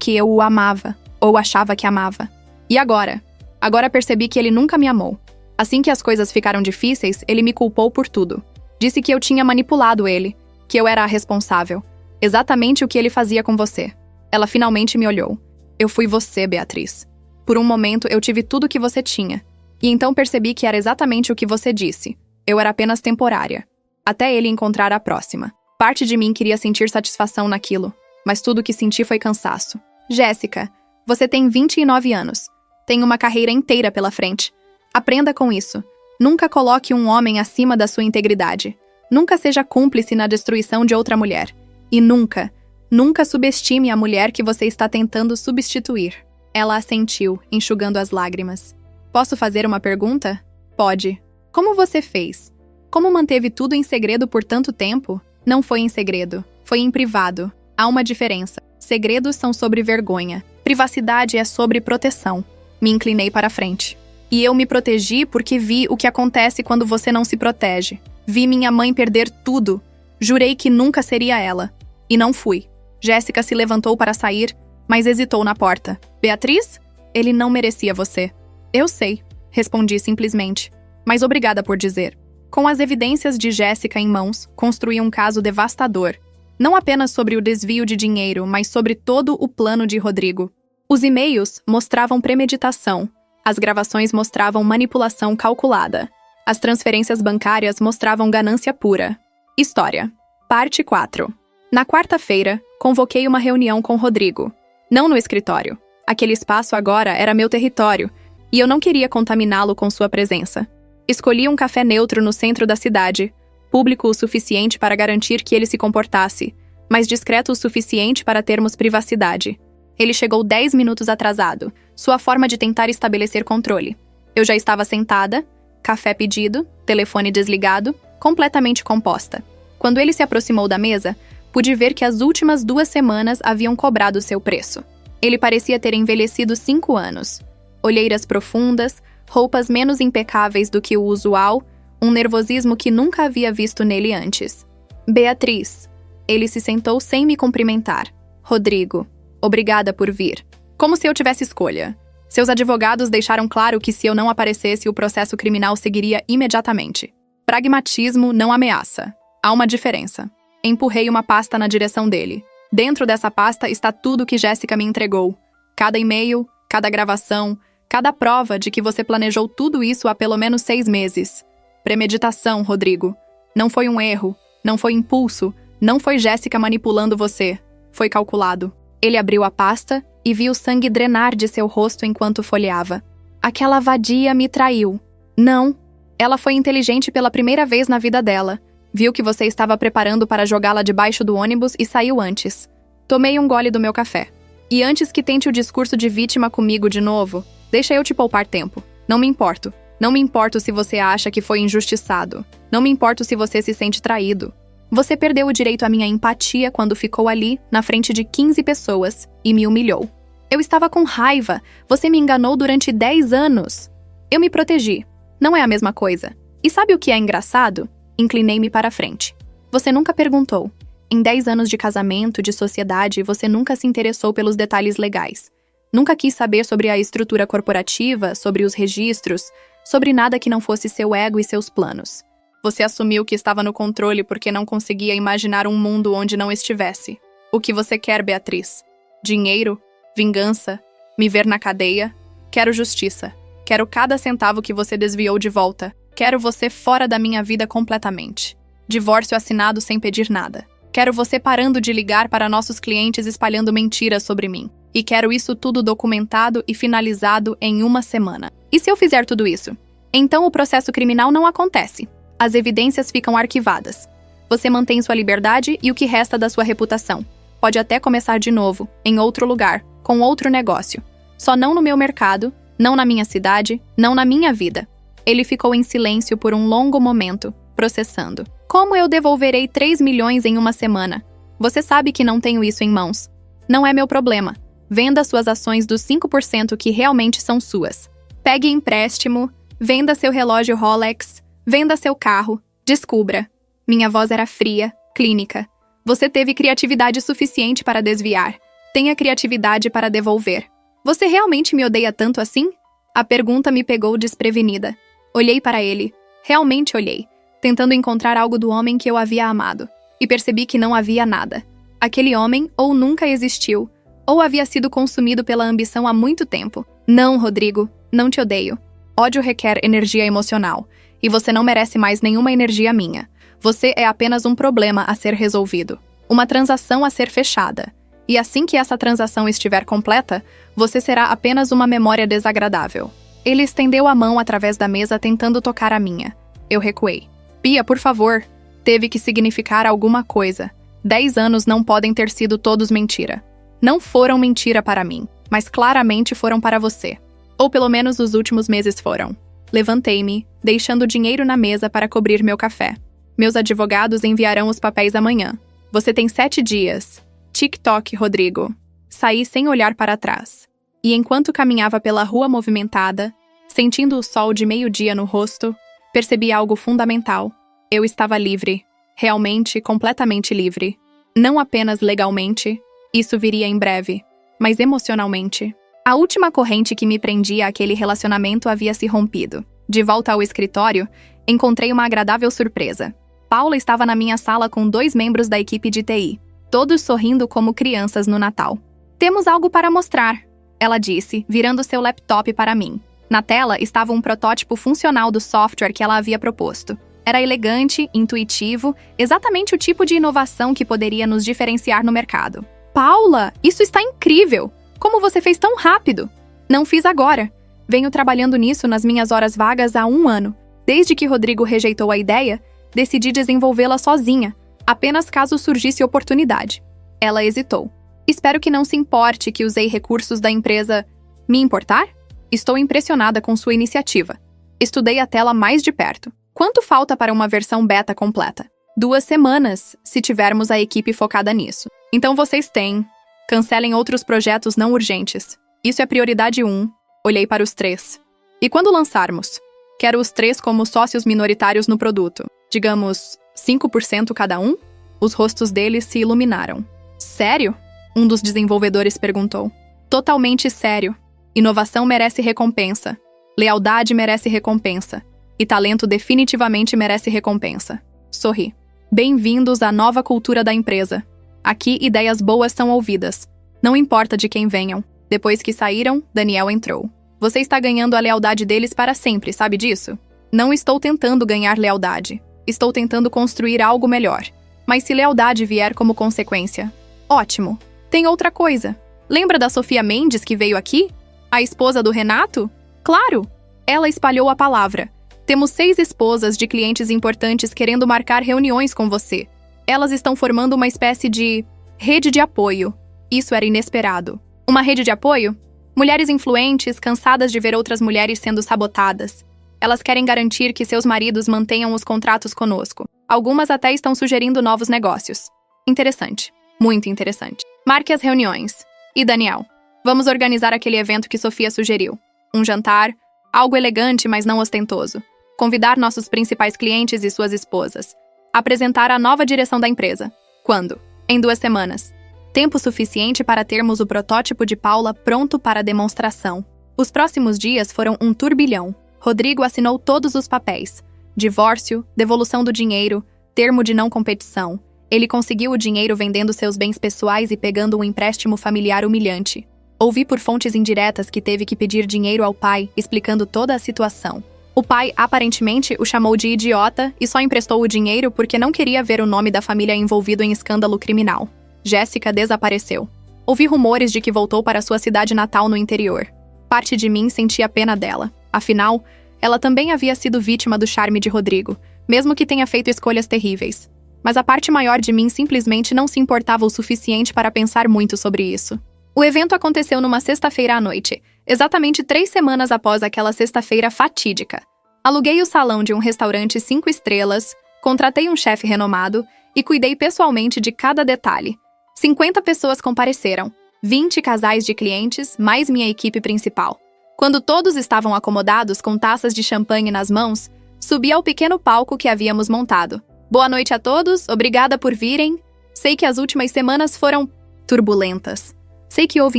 eu o amava. Ou achava que amava. E agora? Agora percebi que ele nunca me amou. Assim que as coisas ficaram difíceis, ele me culpou por tudo. Disse que eu tinha manipulado ele. Que eu era a responsável. Exatamente o que ele fazia com você. Ela finalmente me olhou. Eu fui você, Beatriz. Por um momento, eu tive tudo o que você tinha. E então percebi que era exatamente o que você disse. Eu era apenas temporária. Até ele encontrar a próxima. Parte de mim queria sentir satisfação naquilo, mas tudo o que senti foi cansaço. Jéssica, você tem 29 anos. Tem uma carreira inteira pela frente. Aprenda com isso. Nunca coloque um homem acima da sua integridade. Nunca seja cúmplice na destruição de outra mulher. E nunca, nunca subestime a mulher que você está tentando substituir. Ela assentiu, enxugando as lágrimas. Posso fazer uma pergunta? Pode. Como você fez? Como manteve tudo em segredo por tanto tempo? Não foi em segredo. Foi em privado. Há uma diferença. Segredos são sobre vergonha. Privacidade é sobre proteção. Me inclinei para frente. E eu me protegi porque vi o que acontece quando você não se protege. Vi minha mãe perder tudo. Jurei que nunca seria ela. E não fui. Jéssica se levantou para sair, mas hesitou na porta. Beatriz? Ele não merecia você. Eu sei, respondi simplesmente. Mas obrigada por dizer. Com as evidências de Jéssica em mãos, construí um caso devastador. Não apenas sobre o desvio de dinheiro, mas sobre todo o plano de Rodrigo. Os e-mails mostravam premeditação. As gravações mostravam manipulação calculada. As transferências bancárias mostravam ganância pura. História. Parte 4. Na quarta-feira, convoquei uma reunião com Rodrigo. Não no escritório. Aquele espaço agora era meu território, e eu não queria contaminá-lo com sua presença. Escolhi um café neutro no centro da cidade, público o suficiente para garantir que ele se comportasse, mas discreto o suficiente para termos privacidade. Ele chegou 10 minutos atrasado, sua forma de tentar estabelecer controle. Eu já estava sentada, café pedido, telefone desligado, completamente composta. Quando ele se aproximou da mesa, pude ver que as últimas 2 semanas haviam cobrado seu preço. Ele parecia ter envelhecido 5 anos. Olheiras profundas, roupas menos impecáveis do que o usual, um nervosismo que nunca havia visto nele antes. Beatriz. Ele se sentou sem me cumprimentar. Rodrigo. Obrigada por vir. Como se eu tivesse escolha. Seus advogados deixaram claro que se eu não aparecesse, o processo criminal seguiria imediatamente. Pragmatismo não ameaça. Há uma diferença. Empurrei uma pasta na direção dele. Dentro dessa pasta está tudo que Jéssica me entregou. Cada e-mail, cada gravação, cada prova de que você planejou tudo isso há pelo menos 6 meses. Premeditação, Rodrigo. Não foi um erro, não foi impulso, não foi Jéssica manipulando você. Foi calculado. Ele abriu a pasta e viu o sangue drenar de seu rosto enquanto folheava. Aquela vadia me traiu. Não. Ela foi inteligente pela primeira vez na vida dela. Viu que você estava preparando para jogá-la debaixo do ônibus e saiu antes. Tomei um gole do meu café. E antes que tente o discurso de vítima comigo de novo, deixa eu te poupar tempo. Não me importo. Não me importo se você acha que foi injustiçado. Não me importo se você se sente traído. Você perdeu o direito à minha empatia quando ficou ali, na frente de 15 pessoas, e me humilhou. Eu estava com raiva. Você me enganou durante 10 anos. Eu me protegi. Não é a mesma coisa. E sabe o que é engraçado? Inclinei-me para a frente. Você nunca perguntou. Em 10 anos de casamento, de sociedade, você nunca se interessou pelos detalhes legais. Nunca quis saber sobre a estrutura corporativa, sobre os registros, sobre nada que não fosse seu ego e seus planos. Você assumiu que estava no controle porque não conseguia imaginar um mundo onde não estivesse. O que você quer, Beatriz? Dinheiro? Vingança? Me ver na cadeia? Quero justiça. Quero cada centavo que você desviou de volta. Quero você fora da minha vida completamente. Divórcio assinado sem pedir nada. Quero você parando de ligar para nossos clientes espalhando mentiras sobre mim. E quero isso tudo documentado e finalizado em 1 semana. E se eu fizer tudo isso? Então o processo criminal não acontece. As evidências ficam arquivadas. Você mantém sua liberdade e o que resta da sua reputação. Pode até começar de novo, em outro lugar, com outro negócio. Só não no meu mercado, não na minha cidade, não na minha vida. Ele ficou em silêncio por um longo momento, processando. Como eu devolverei 3 milhões em 1 semana? Você sabe que não tenho isso em mãos. Não é meu problema. Venda suas ações dos 5% que realmente são suas. Pegue empréstimo, venda seu relógio Rolex, venda seu carro, descubra. Minha voz era fria, clínica. Você teve criatividade suficiente para desviar. Tenha criatividade para devolver. Você realmente me odeia tanto assim? A pergunta me pegou desprevenida. Olhei para ele. Realmente olhei, tentando encontrar algo do homem que eu havia amado. E percebi que não havia nada. Aquele homem ou nunca existiu, ou havia sido consumido pela ambição há muito tempo. Não, Rodrigo, não te odeio. Ódio requer energia emocional. E você não merece mais nenhuma energia minha. Você é apenas um problema a ser resolvido. Uma transação a ser fechada. E assim que essa transação estiver completa, você será apenas uma memória desagradável. Ele estendeu a mão através da mesa tentando tocar a minha. Eu recuei. Pia, por favor. Teve que significar alguma coisa. 10 anos não podem ter sido todos mentira. Não foram mentira para mim, mas claramente foram para você. Ou pelo menos os últimos meses foram. Levantei-me, deixando dinheiro na mesa para cobrir meu café. Meus advogados enviarão os papéis amanhã. Você tem 7 dias. Tic-toc, Rodrigo. Saí sem olhar para trás. E enquanto caminhava pela rua movimentada, sentindo o sol de meio-dia no rosto, percebi algo fundamental. Eu estava livre. Realmente, completamente livre. Não apenas legalmente, isso viria em breve, mas emocionalmente. A última corrente que me prendia àquele relacionamento havia se rompido. De volta ao escritório, encontrei uma agradável surpresa. Paula estava na minha sala com 2 membros da equipe de TI, todos sorrindo como crianças no Natal. Temos algo para mostrar, ela disse, virando seu laptop para mim. Na tela estava um protótipo funcional do software que ela havia proposto. Era elegante, intuitivo, exatamente o tipo de inovação que poderia nos diferenciar no mercado. Paula, isso está incrível! Como você fez tão rápido? Não fiz agora. Venho trabalhando nisso nas minhas horas vagas há 1 ano. Desde que Rodrigo rejeitou a ideia, decidi desenvolvê-la sozinha, apenas caso surgisse oportunidade. Ela hesitou. Espero que não se importe que usei recursos da empresa. Me importar? Estou impressionada com sua iniciativa. Estudei a tela mais de perto. Quanto falta para uma versão beta completa? 2 semanas, se tivermos a equipe focada nisso. Então vocês têm. Cancelem outros projetos não urgentes. Isso é prioridade 1. Olhei para os 3. E quando lançarmos? Quero os 3 como sócios minoritários no produto. Digamos, 5% cada um? Os rostos deles se iluminaram. Sério? Um dos desenvolvedores perguntou. Totalmente sério. Inovação merece recompensa. Lealdade merece recompensa. E talento definitivamente merece recompensa. Sorri. Bem-vindos à nova cultura da empresa. Aqui, ideias boas são ouvidas. Não importa de quem venham. Depois que saíram, Daniel entrou. Você está ganhando a lealdade deles para sempre, sabe disso? Não estou tentando ganhar lealdade. Estou tentando construir algo melhor. Mas se lealdade vier como consequência, ótimo. Tem outra coisa. Lembra da Sofia Mendes que veio aqui? A esposa do Renato? Claro! Ela espalhou a palavra. Temos 6 esposas de clientes importantes querendo marcar reuniões com você. Elas estão formando uma espécie de rede de apoio. Isso era inesperado. Uma rede de apoio? Mulheres influentes, cansadas de ver outras mulheres sendo sabotadas. Elas querem garantir que seus maridos mantenham os contratos conosco. Algumas até estão sugerindo novos negócios. Interessante. Muito interessante. Marque as reuniões. E Daniel, vamos organizar aquele evento que Sofia sugeriu. Um jantar, algo elegante, mas não ostentoso. Convidar nossos principais clientes e suas esposas. Apresentar a nova direção da empresa. Quando? Em 2 semanas. Tempo suficiente para termos o protótipo de Paula pronto para demonstração. Os próximos dias foram um turbilhão. Rodrigo assinou todos os papéis. Divórcio, devolução do dinheiro, termo de não competição. Ele conseguiu o dinheiro vendendo seus bens pessoais e pegando um empréstimo familiar humilhante. Ouvi por fontes indiretas que teve que pedir dinheiro ao pai, explicando toda a situação. O pai, aparentemente, o chamou de idiota e só emprestou o dinheiro porque não queria ver o nome da família envolvido em escândalo criminal. Jéssica desapareceu. Ouvi rumores de que voltou para sua cidade natal no interior. Parte de mim sentia pena dela. Afinal, ela também havia sido vítima do charme de Rodrigo, mesmo que tenha feito escolhas terríveis. Mas a parte maior de mim simplesmente não se importava o suficiente para pensar muito sobre isso. O evento aconteceu numa sexta-feira à noite, exatamente 3 semanas após aquela sexta-feira fatídica. Aluguei o salão de um restaurante 5 estrelas, contratei um chefe renomado e cuidei pessoalmente de cada detalhe. 50 pessoas compareceram, 20 casais de clientes, mais minha equipe principal. Quando todos estavam acomodados com taças de champanhe nas mãos, subi ao pequeno palco que havíamos montado. Boa noite a todos, obrigada por virem. Sei que as últimas semanas foram turbulentas. Sei que houve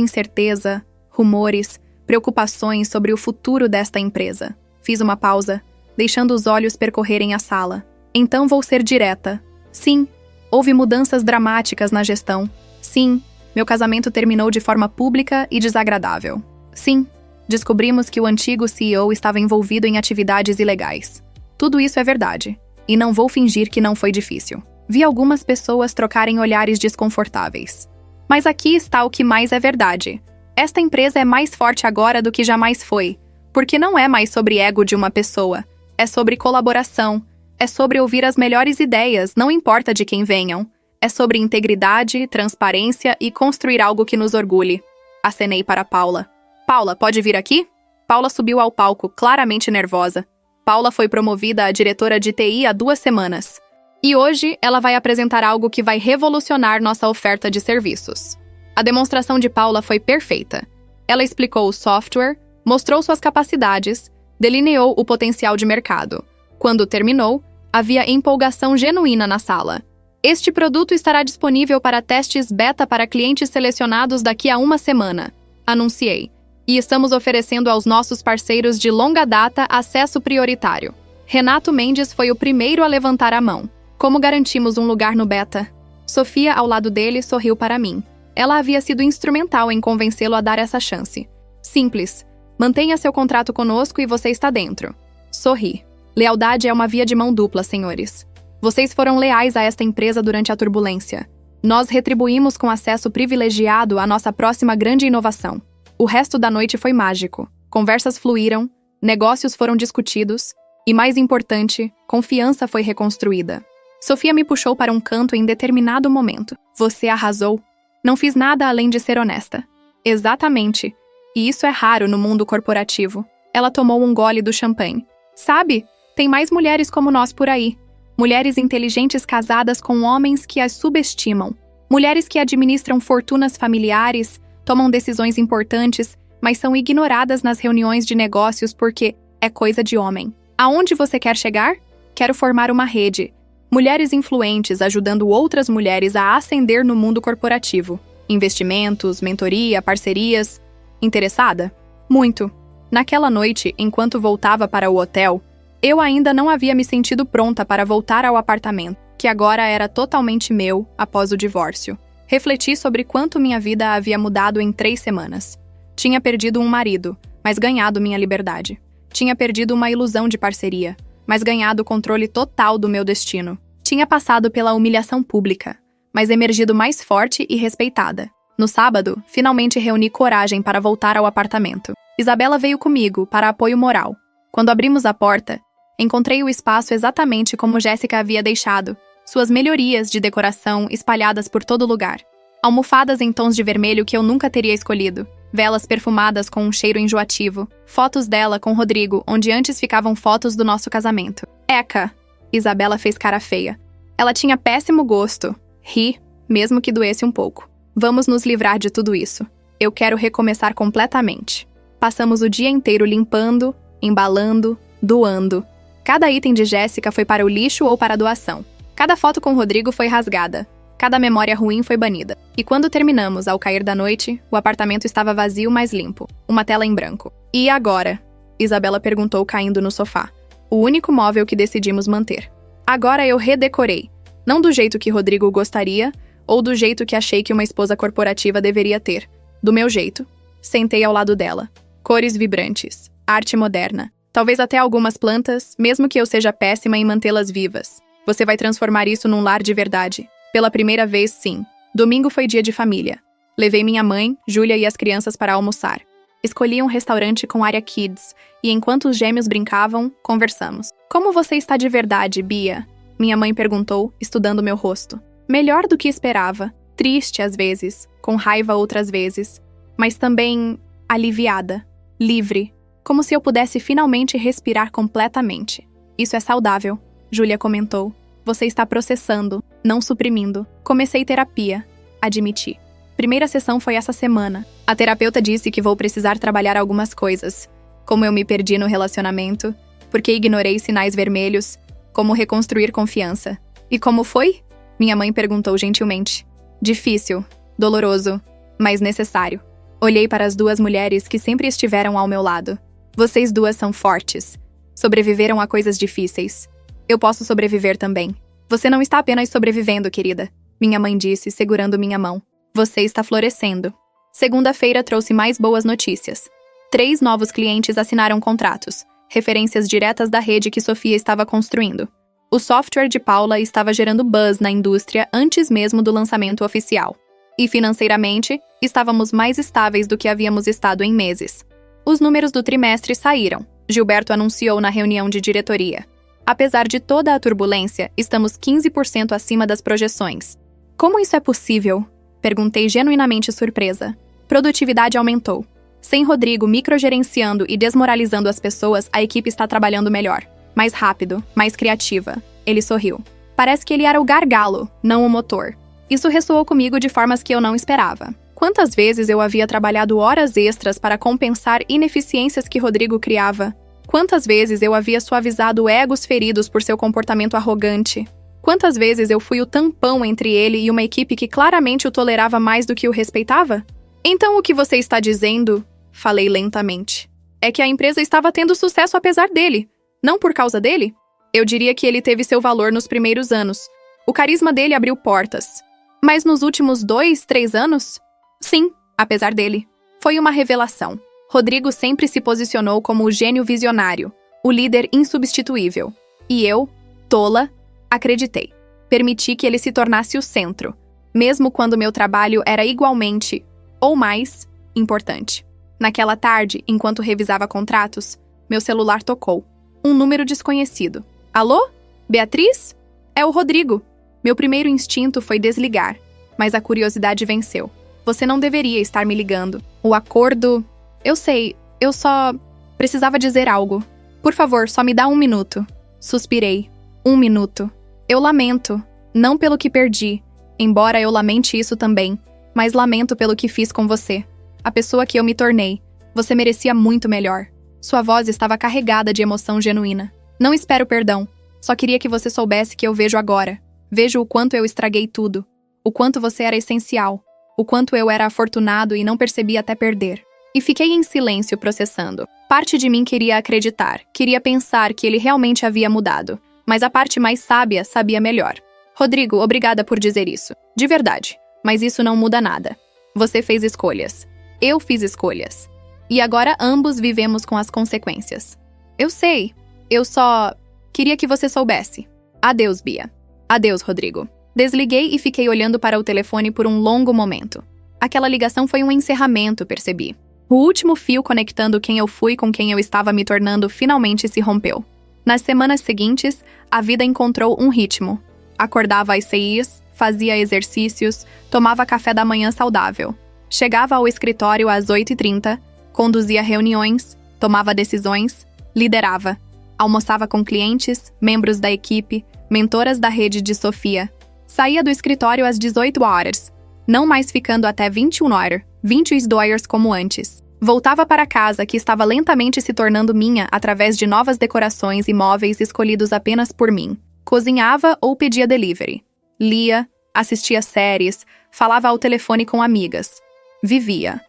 incerteza, rumores, preocupações sobre o futuro desta empresa. Fiz uma pausa, deixando os olhos percorrerem a sala. Então vou ser direta. Sim, houve mudanças dramáticas na gestão. Sim, meu casamento terminou de forma pública e desagradável. Sim, descobrimos que o antigo CEO estava envolvido em atividades ilegais. Tudo isso é verdade, e não vou fingir que não foi difícil. Vi algumas pessoas trocarem olhares desconfortáveis. Mas aqui está o que mais é verdade. Esta empresa é mais forte agora do que jamais foi, porque não é mais sobre ego de uma pessoa, é sobre colaboração, é sobre ouvir as melhores ideias, não importa de quem venham. É sobre integridade, transparência e construir algo que nos orgulhe. Acenei para Paula. Paula, pode vir aqui? Paula subiu ao palco, claramente nervosa. Paula foi promovida a diretora de TI há 2 semanas. E hoje ela vai apresentar algo que vai revolucionar nossa oferta de serviços. A demonstração de Paula foi perfeita. Ela explicou o software, mostrou suas capacidades, delineou o potencial de mercado. Quando terminou, havia empolgação genuína na sala. Este produto estará disponível para testes beta para clientes selecionados daqui a 1 semana, anunciei. E estamos oferecendo aos nossos parceiros de longa data acesso prioritário. Renato Mendes foi o primeiro a levantar a mão. Como garantimos um lugar no beta? Sofia, ao lado dele, sorriu para mim. Ela havia sido instrumental em convencê-lo a dar essa chance. Simples. Mantenha seu contrato conosco e você está dentro. Sorri. Lealdade é uma via de mão dupla, senhores. Vocês foram leais a esta empresa durante a turbulência. Nós retribuímos com acesso privilegiado à nossa próxima grande inovação. O resto da noite foi mágico. Conversas fluíram, negócios foram discutidos e, mais importante, confiança foi reconstruída. Sofia me puxou para um canto em determinado momento. Você arrasou. Não fiz nada além de ser honesta. Exatamente. E isso é raro no mundo corporativo. Ela tomou um gole do champanhe. Sabe, tem mais mulheres como nós por aí. Mulheres inteligentes casadas com homens que as subestimam. Mulheres que administram fortunas familiares, tomam decisões importantes, mas são ignoradas nas reuniões de negócios porque é coisa de homem. Aonde você quer chegar? Quero formar uma rede. Mulheres influentes ajudando outras mulheres a ascender no mundo corporativo. Investimentos, mentoria, parcerias. Interessada? Muito. Naquela noite, enquanto voltava para o hotel, eu ainda não havia me sentido pronta para voltar ao apartamento, que agora era totalmente meu após o divórcio. Refleti sobre quanto minha vida havia mudado em 3 semanas. Tinha perdido um marido, mas ganhado minha liberdade. Tinha perdido uma ilusão de parceria, mas ganhado o controle total do meu destino. Tinha passado pela humilhação pública, mas emergido mais forte e respeitada. No sábado, finalmente reuni coragem para voltar ao apartamento. Isabela veio comigo para apoio moral. Quando abrimos a porta, encontrei o espaço exatamente como Jéssica havia deixado, suas melhorias de decoração espalhadas por todo lugar. Almofadas em tons de vermelho que eu nunca teria escolhido, velas perfumadas com um cheiro enjoativo, fotos dela com Rodrigo, onde antes ficavam fotos do nosso casamento. Eca! Isabela fez cara feia. Ela tinha péssimo gosto. Ri, mesmo que doesse um pouco. Vamos nos livrar de tudo isso. Eu quero recomeçar completamente. Passamos o dia inteiro limpando, embalando, doando. Cada item de Jéssica foi para o lixo ou para a doação. Cada foto com Rodrigo foi rasgada. Cada memória ruim foi banida. E quando terminamos, ao cair da noite, o apartamento estava vazio, mas limpo. Uma tela em branco. E agora? Isabela perguntou, caindo no sofá. O único móvel que decidimos manter. Agora eu redecorei. Não do jeito que Rodrigo gostaria, ou do jeito que achei que uma esposa corporativa deveria ter. Do meu jeito. Sentei ao lado dela. Cores vibrantes. Arte moderna. Talvez até algumas plantas, mesmo que eu seja péssima em mantê-las vivas. Você vai transformar isso num lar de verdade. Pela primeira vez, sim. Domingo foi dia de família. Levei minha mãe, Júlia e as crianças para almoçar. Escolhi um restaurante com área kids, e enquanto os gêmeos brincavam, conversamos. Como você está de verdade, Bia? Minha mãe perguntou, estudando meu rosto. Melhor do que esperava. Triste às vezes, com raiva outras vezes. Mas também aliviada, livre. Como se eu pudesse finalmente respirar completamente. Isso é saudável, Júlia comentou. Você está processando, não suprimindo. Comecei terapia, admiti. Primeira sessão foi essa semana. A terapeuta disse que vou precisar trabalhar algumas coisas. Como eu me perdi no relacionamento, porque ignorei sinais vermelhos, como reconstruir confiança. E como foi? Minha mãe perguntou gentilmente. Difícil, doloroso, mas necessário. Olhei para as 2 mulheres que sempre estiveram ao meu lado. Vocês 2 são fortes. Sobreviveram a coisas difíceis. Eu posso sobreviver também. Você não está apenas sobrevivendo, querida. Minha mãe disse, segurando minha mão. Você está florescendo. Segunda-feira trouxe mais boas notícias. 3 novos clientes assinaram contratos, referências diretas da rede que Sofia estava construindo. O software de Paula estava gerando buzz na indústria antes mesmo do lançamento oficial. E financeiramente, estávamos mais estáveis do que havíamos estado em meses. Os números do trimestre saíram. Gilberto anunciou na reunião de diretoria. Apesar de toda a turbulência, estamos 15% acima das projeções. Como isso é possível? Perguntei genuinamente surpresa. Produtividade aumentou. Sem Rodrigo microgerenciando e desmoralizando as pessoas, a equipe está trabalhando melhor. Mais rápido, mais criativa. Ele sorriu. Parece que ele era o gargalo, não o motor. Isso ressoou comigo de formas que eu não esperava. Quantas vezes eu havia trabalhado horas extras para compensar ineficiências que Rodrigo criava? Quantas vezes eu havia suavizado egos feridos por seu comportamento arrogante? Quantas vezes eu fui o tampão entre ele e uma equipe que claramente o tolerava mais do que o respeitava? Então o que você está dizendo, falei lentamente, é que a empresa estava tendo sucesso apesar dele, não por causa dele? Eu diria que ele teve seu valor nos primeiros anos. O carisma dele abriu portas. Mas nos últimos 2, 3 anos? Sim, apesar dele. Foi uma revelação. Rodrigo sempre se posicionou como o gênio visionário, o líder insubstituível. E eu, tola, acreditei. Permiti que ele se tornasse o centro. mesmo quando meu trabalho era igualmente, ou mais, importante. Naquela tarde, enquanto revisava contratos, meu celular tocou. Um número desconhecido. Alô? Beatriz? É o Rodrigo. Meu primeiro instinto foi desligar, mas a curiosidade venceu. Você não deveria estar me ligando. O acordo... Eu sei, eu só... precisava dizer algo. Por favor, só me dá 1 minuto. Suspirei. 1 minuto. Eu lamento. Não pelo que perdi, embora eu lamente isso também, mas lamento pelo que fiz com você. A pessoa que eu me tornei. Você merecia muito melhor. Sua voz estava carregada de emoção genuína. Não espero perdão. Só queria que você soubesse que eu vejo agora. Vejo o quanto eu estraguei tudo. O quanto você era essencial. O quanto eu era afortunado e não percebi até perder. E fiquei em silêncio processando. Parte de mim queria acreditar, queria pensar que ele realmente havia mudado. Mas a parte mais sábia sabia melhor. Rodrigo, obrigada por dizer isso. De verdade. Mas isso não muda nada. Você fez escolhas. Eu fiz escolhas. E agora ambos vivemos com as consequências. Eu sei. Eu só... queria que você soubesse. Adeus, Bia. Adeus, Rodrigo. Desliguei e fiquei olhando para o telefone por um longo momento. Aquela ligação foi um encerramento, percebi. O último fio conectando quem eu fui com quem eu estava me tornando finalmente se rompeu. Nas semanas seguintes, a vida encontrou um ritmo. Acordava às 6, fazia exercícios, tomava café da manhã saudável. Chegava ao escritório às 8h30, conduzia reuniões, tomava decisões, liderava. Almoçava com clientes, membros da equipe, mentoras da rede de Sofia. Saía do escritório às 18 horas, não mais ficando até 21 horas, 22 como antes. Voltava para casa, que estava lentamente se tornando minha através de novas decorações e móveis escolhidos apenas por mim. Cozinhava ou pedia delivery. Lia, assistia séries, falava ao telefone com amigas. Vivia.